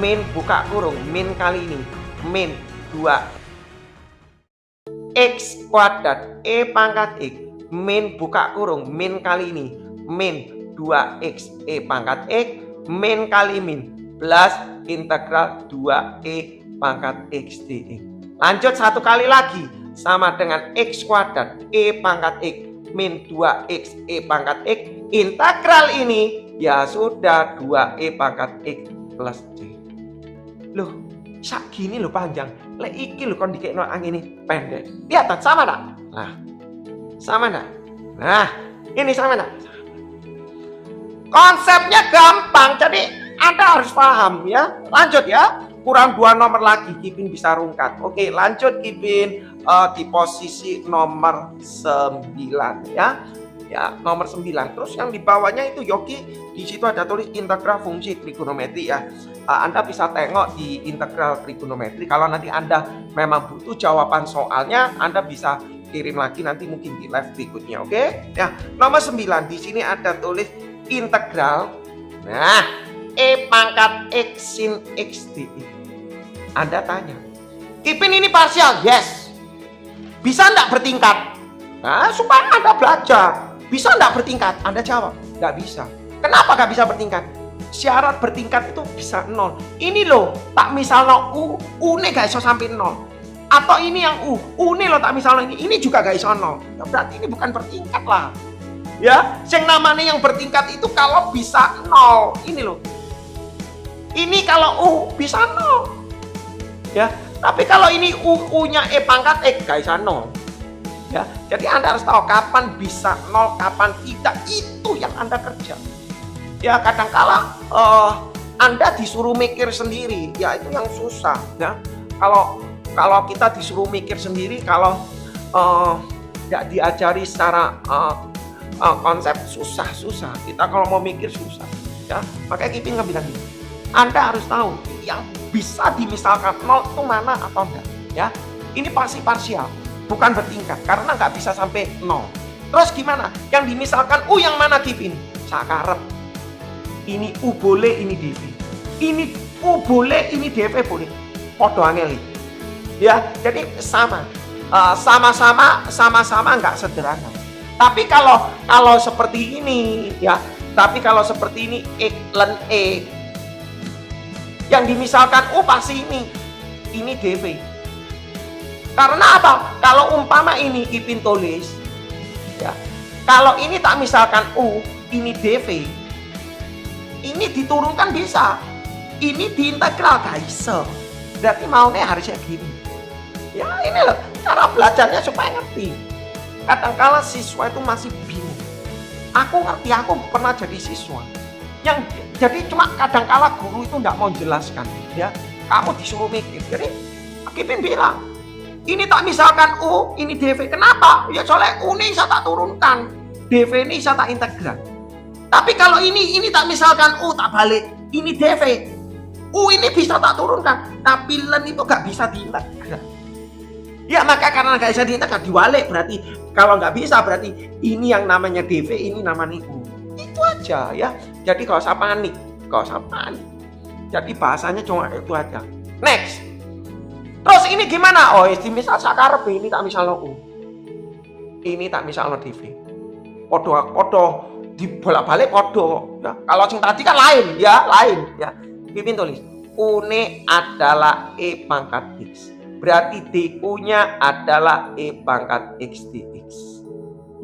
min buka kurung, min kali ini min 2 X kuadrat E pangkat X min buka kurung, min kali ini min 2X E pangkat X min kali min plus integral 2E pangkat X dx. Lanjut satu kali lagi, sama dengan X kuadrat E pangkat X min 2X E pangkat X. Integral ini ya sudah 2E pangkat X plus D. Loh, sak gini loh panjang. Lek iki loh kon dikekno angin pendek. Lihat sama enggak? Nah, sama enggak? Nah, ini sama enggak? Konsepnya gampang, jadi Anda harus paham ya. Lanjut ya. Kurang 2 nomor lagi Kipin bisa rungkat. Oke, lanjut Kipin di posisi nomor 9 ya. Ya, nomor 9. Terus yang di bawahnya itu Yogi, di situ ada tulis integral fungsi trigonometri ya. Anda bisa tengok di integral trigonometri. Kalau nanti Anda memang butuh jawaban soalnya, Anda bisa kirim lagi nanti mungkin di live berikutnya, oke? Ya, nomor 9 di sini ada tulis integral. Nah, E pangkat X sin X dx. Anda tanya, Kipin ini parsial? Yes. Bisa enggak bertingkat? Nah, supaya Anda belajar. Bisa enggak bertingkat? Anda jawab, enggak bisa. Kenapa enggak bisa bertingkat? Syarat bertingkat itu bisa 0. Ini loh, tak misalnya U ini enggak bisa sampai 0. Atau ini yang U ini loh tak misalnya ini juga enggak bisa 0. Ya, berarti ini bukan bertingkat lah. Ya, yang namanya yang bertingkat itu kalau bisa 0. Ini loh. Ini kalau U bisa 0. Ya, tapi kalau ini U-nya E pangkat X gak bisa 0. Ya, jadi Anda harus tahu kapan bisa 0, kapan tidak. Itu yang Anda kerja. Ya, kadangkala Anda disuruh mikir sendiri, ya itu yang susah. Ya, kalau kita disuruh mikir sendiri, kalau nggak diajari secara konsep susah. Kita kalau mau mikir susah. Ya, makanya Kipin bilang gini. Anda harus tahu yang bisa dimisalkan 0 itu mana atau enggak. Ya, ini pasti parsial, bukan bertingkat karena nggak bisa sampai 0. Terus gimana? Yang dimisalkan U yang mana Kipin? Sakarep. Ini U boleh, ini DV. Ini U boleh, ini DV boleh. Podo angeli. Ya, jadi sama-sama nggak sederhana. Tapi kalau seperti ini, ya, kalau seperti ini X len E, yang dimisalkan U pasti ini DV. Karena apa? Kalau umpama ini Kipin tulis, ya, kalau ini tak misalkan U, ini DV, ini diturunkan bisa, ini diintegral gak bisa. Berarti maunya harusnya gini. Ya ini loh cara belajarnya supaya ngerti. Kadangkala siswa itu masih bingung. Aku ngerti, aku pernah jadi siswa. Jadi cuma kadangkala guru itu nggak mau jelaskan, ya. Kamu disuruh mikir. Jadi Kipin bilang, ini tak misalkan U, ini DV. Kenapa? Ya soalnya U ini bisa tak turunkan, DV ini bisa tak integral. Tapi kalau ini tak misalkan U tak balik, ini DV. U ini bisa tak turunkan, tapi len itu nggak bisa diintegral. Ya maka karena nggak bisa diintegral diwalik, berarti kalau nggak bisa berarti ini yang namanya DV, ini namanya U. Itu aja ya. Jadi gak usah panik. Jadi bahasanya cuma itu aja. Next. Terus ini gimana? Oh, misal sakarep ini tak misal U. Ini tak misal DV. Podo dibolak-balik podo. Ya. Kalau yang tadi kan lain ya. Kipin tulis. U-nya adalah E pangkat X. Berarti DU-nya adalah E pangkat X dx.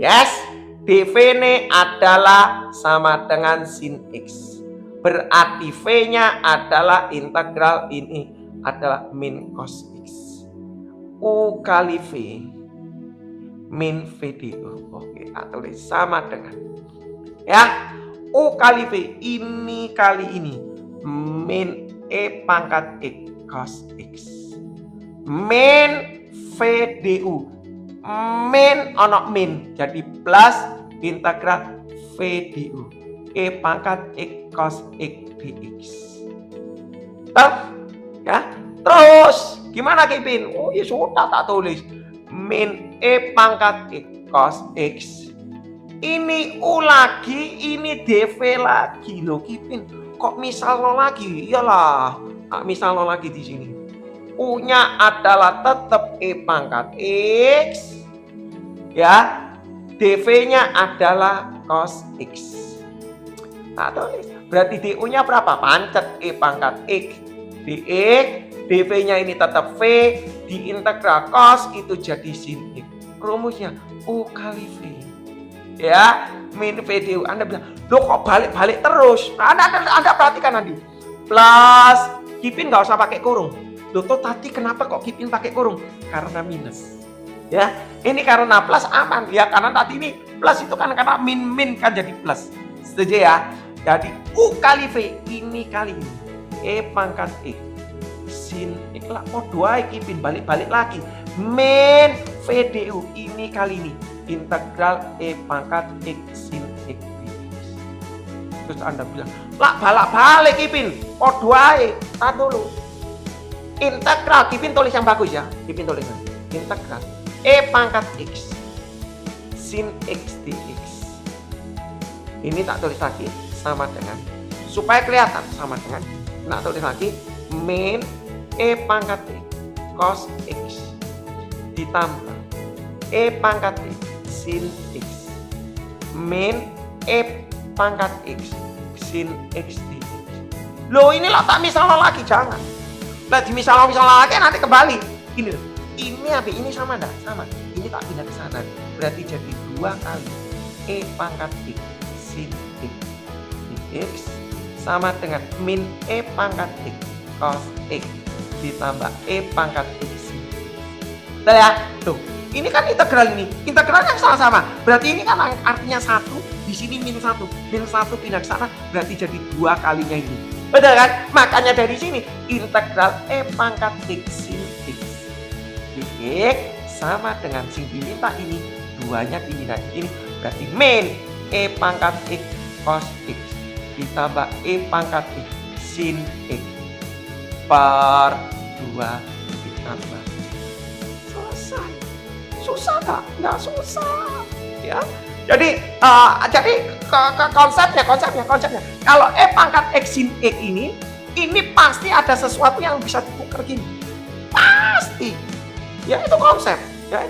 Yes. DV-nya adalah sama dengan sin X. Berarti V-nya adalah integral ini adalah min cos X. U kali V min V DU. Oke, atau sama dengan. Ya, U kali V ini kali ini min E pangkat X cos X. Min V DU. Min ono min jadi plus integral V DU. E pangkat X cos X dx. Terus, ya. Terus, gimana Kipin? Oh ya sudah tak tulis. Min E pangkat X cos X. Ini U lagi, ini DV lagi loh Kipin. Kok misal lo lagi? Iyalah, misal lo lagi di sini. U-nya adalah tetap E pangkat X. Ya, DV-nya adalah cos X. Nah, tulis. Berarti DU-nya berapa? Pancet E pangkat X dx. DV-nya ini tetap V. Diintegral cos itu jadi sin X. Rumusnya U kali V. Ya, min VDU. Anda bilang, loh kok balik-balik terus? Anda perhatikan nanti. Plus, Kipin nggak usah pakai kurung. Loh, tuh tadi kenapa kok Kipin pakai kurung? Karena minus. Ya, ini karena plus aman. Ya, karena tadi ini plus itu kan karena min kan jadi plus. Setuju ya? Jadi U kali V ini kali ini. E pangkat X sin X lah. Oh, 2 Kipin balik-balik lagi. Min VDU ini kali ini. Integral E pangkat X sin X dx. Terus Anda bilang, lah balik Kipin. Oh, 2 tahan dulu. Integral, Kipin tulis yang bagus ya. Kipin tuliskan. Integral E pangkat X sin X dx. Ini tak tulis lagi sama dengan, supaya kelihatan sama dengan, tak tulis lagi min E pangkat X cos X ditambah E pangkat X sin X min E pangkat X sin X dx. Loh, ini lah tak misalnya lagi, jangan. Lah di misalnya lagi nanti kembali. Ini loh. Ini apa? Ini sama enggak? Sama. Ini tak pindah ke sana. Berarti jadi 2 kali E pangkat X sin X dx sama dengan min E pangkat X cos X ditambah E pangkat X sin X. Betul ya? Tuh. Ini kan integral ini. Integralnya sama-sama. Berarti ini kan artinya 1, di sini min 1. Min 1 pindah ke sana berarti jadi 2 kalinya ini. Betul kan? Makanya dari sini integral E pangkat X sin X dx sama dengan sing diminta ini, 2-nya diminta ini. Berarti min E pangkat X cos X ditambah E pangkat X sin X per 2 ditambah. Selesai. Susah nggak? Nggak susah. Ya. Jadi konsepnya. Kalau E pangkat X sin X ini pasti ada sesuatu yang bisa ditukar gini. Pasti. Ya itu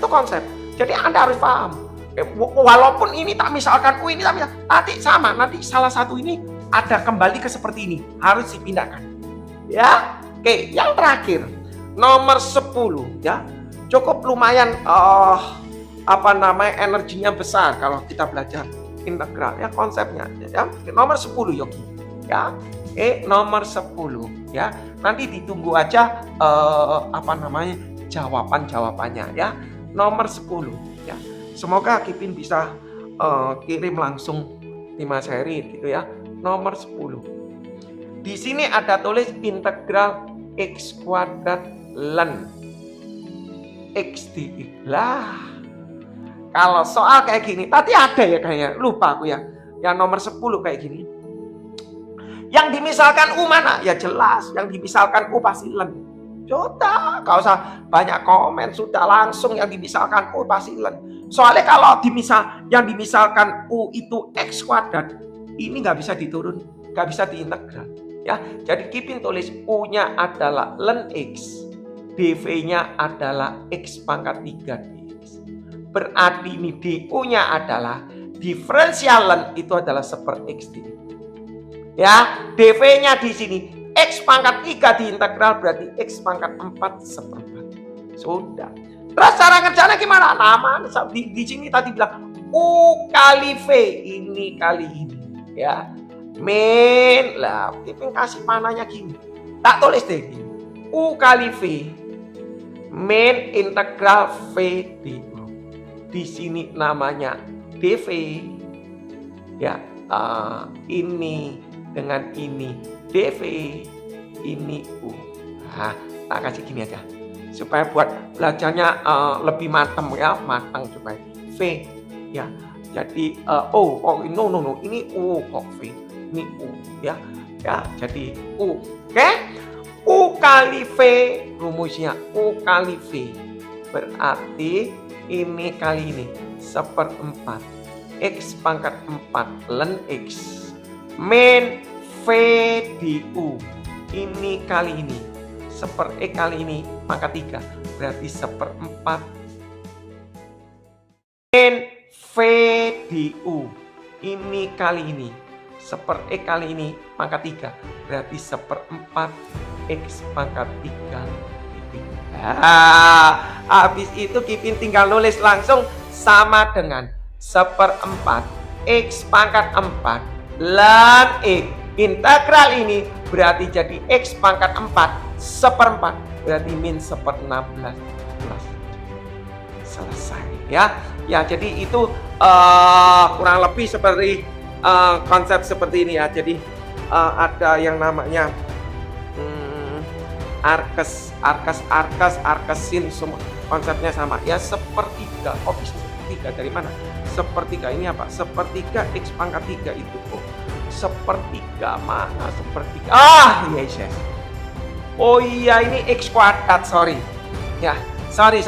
konsep. Jadi Anda harus paham. Walaupun ini tak misalkan U ini tak misal, nanti sama. Nanti salah satu ini ada kembali ke seperti ini. Harus dipindahkan. Ya. Oke, yang terakhir. Nomor 10 ya. Cukup lumayan energinya besar kalau kita belajar integral ya, konsepnya ya. Nomor 10 Yogi ya. Nomor 10 ya. Nanti ditunggu aja jawabannya ya. Nomor 10 ya. Semoga Kipin bisa kirim langsung di Mas Heri gitu ya. Nomor 10. Di sini ada tulis integral X kuadrat ln X dx. Lah, kalau soal kayak gini, tadi ada ya kayaknya, lupa aku ya. Yang nomor 10 kayak gini. Yang dimisalkan U mana? Ya jelas, yang dimisalkan U pasti ln. Sudah, gak usah banyak komen, sudah langsung yang dimisalkan U pasti ln. Soalnya kalau yang dimisalkan U itu X kuadrat, ini nggak bisa diturun, nggak bisa diintegral. Ya, jadi Kipin tulis U-nya adalah ln X. DV-nya adalah X pangkat 3 dx. Berarti ini DU-nya adalah diferensial ln itu adalah 1/X dx. Ya, DV-nya di sini X pangkat 3 diintegral berarti X pangkat 4 1/4. Sudah. Terus cara kerjanya gimana? Nama di sini tadi bilang U kali V ini kali ini. Ya. Min lah, Kipin kasih panahnya gini. Tak tulis deh gini. U kali V min integral V dU. Di sini namanya dV. Ya, ini dengan ini dV, ini U. Nah, tak kasih gini aja. Supaya buat belajarnya lebih matang ya, matang supaya V ya. Jadi oh no, ini U kok V, ini U ya. Ya, jadi U. Oke? U kali V rumusnya U kali V. Berarti ini kali ini 1/4 X pangkat 4 ln X min V di U. Ini kali ini 1/E kali ini pangkat 3 berarti 1/4 min V di U. Ini kali ini 1/E kali ini pangkat 3 berarti 1/4 X pangkat 3. Habis itu Kipin tinggal nulis langsung sama dengan 1/4 X pangkat 4 ln X. Integral ini berarti jadi X pangkat 4 1/4 berarti min 1/16 plus. Selesai ya. Ya, jadi itu kurang lebih seperti konsep seperti ini ya. Jadi ada yang namanya arkesin, semua konsepnya sama ya. Sepertiga, bisa sepertiga dari mana? Sepertiga ini apa? Sepertiga X pangkat 3 itu. Sepertiga mana sepertiga? Yes. Oh iya, ini X kuadrat, sorry. Ya, sorry.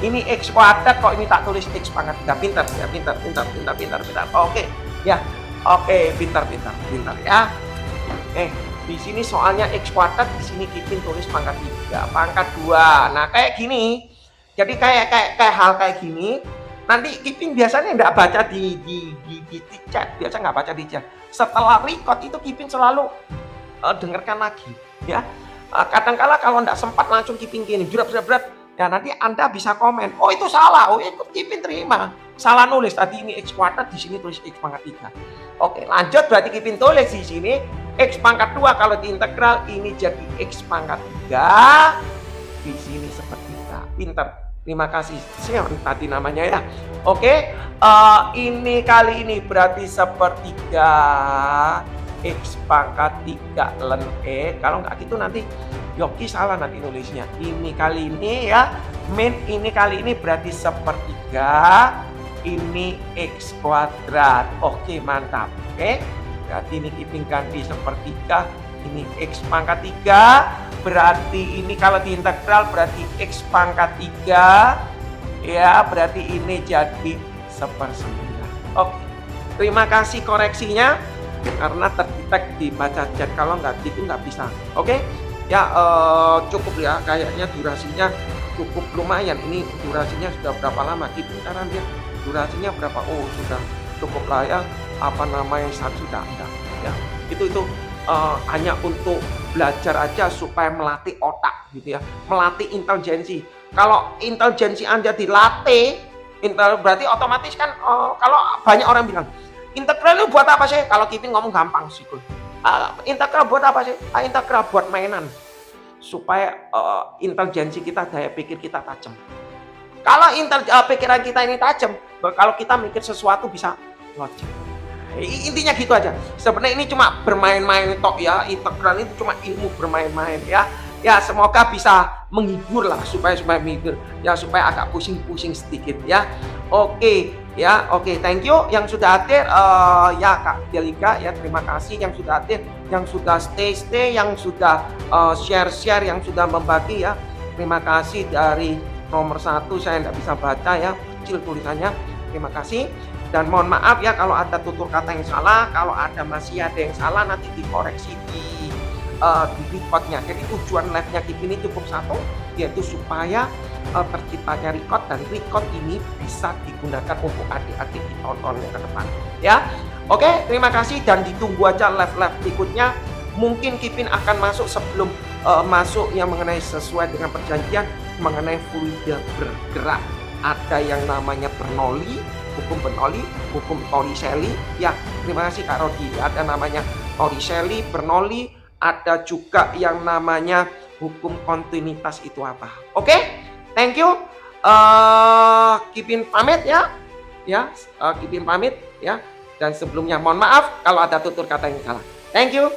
Ini X kuadrat kok ini tak tulis X pangkat 3. Pintar. Oke. Ya. Oke, pintar ya. Di sini soalnya X kuadrat, di sini Kipin tulis pangkat 3, pangkat 2. Nah, kayak gini. Jadi kayak hal kayak gini. Nanti Kipin biasanya nggak baca di chat, biasa nggak baca di chat. Setelah record itu Kipin selalu dengarkan lagi, ya. Kadang-kala kalau nggak sempat langsung Kipin gini, berat. Ya nanti Anda bisa komen, oh itu salah, oh itu Kipin terima. Salah nulis tadi ini X kuadrat, di sini tulis X pangkat 3. Oke, lanjut berarti Kipin tulis di sini X pangkat 2 kalau diintegral ini jadi X pangkat 3. Di sini sepertiga. Pinter. Terima kasih. Siapa tadi namanya ya? Oke, ini kali ini berarti sepertiga X pangkat 3 ln E. Kalau nggak gitu nanti Yogi salah nanti nulisnya. Ini kali ini ya, min ini kali ini berarti sepertiga. Ini X kuadrat. Oke, mantap. Oke, berarti ini Kipin ganti sepertiga. Ini X pangkat 3, berarti ini kalau diintegral berarti X pangkat 3, ya berarti ini jadi 1/9. Oke, terima kasih koreksinya, karena terdetek di baca chat, kalau nggak gitu nggak bisa. Oke, ya cukup ya, kayaknya durasinya cukup lumayan. Ini durasinya sudah berapa lama? Gitu cara dia durasinya berapa? Oh sudah cukup lah ya, apa namanya sudah ada ya. Itu hanya untuk belajar aja supaya melatih otak gitu ya, melatih intelijensi. Kalau intelijensi Anda dilatih, berarti otomatis kan kalau banyak orang bilang, integral itu buat apa sih? Kalau Kipin ngomong gampang sih. Integral buat apa sih? Integral buat mainan. Supaya intelijensi kita, daya pikir kita tajam. Kalau pikiran kita ini tajam, kalau kita mikir sesuatu bisa logik. Intinya gitu aja. Sebenarnya ini cuma bermain-main tok ya. Integral itu cuma ilmu bermain-main ya. Ya semoga bisa menghibur lah, supaya menghibur ya, supaya agak pusing-pusing sedikit ya. Oke ya, oke, thank you yang sudah hadir ya Kak Delika ya, terima kasih yang sudah hadir, yang sudah stay, yang sudah share, yang sudah membagi ya. Terima kasih dari nomor 1, saya tidak bisa baca ya, kecil tulisannya. Terima kasih. Dan mohon maaf ya kalau ada tutur kata yang salah, kalau masih ada yang salah nanti dikoreksi di recordnya. Jadi tujuan live-nya Kipin ini cukup satu, yaitu supaya terciptanya record, dan record ini bisa digunakan untuk adik-adik di tahun-tahun ke depan. Ya, oke, terima kasih dan ditunggu aja live-live berikutnya. Mungkin Kipin akan masuk sebelum masuk yang mengenai sesuai dengan perjanjian mengenai fluida bergerak. Ada yang namanya Bernoulli, hukum Bernoulli, hukum Torricelli. Ya, terima kasih Kak Rodi. Ada namanya Torricelli, Bernoulli, ada juga yang namanya hukum kontinuitas itu apa. Oke, thank you. Kipin pamit ya. Kipin pamit ya. Dan sebelumnya mohon maaf kalau ada tutur kata yang salah. Thank you.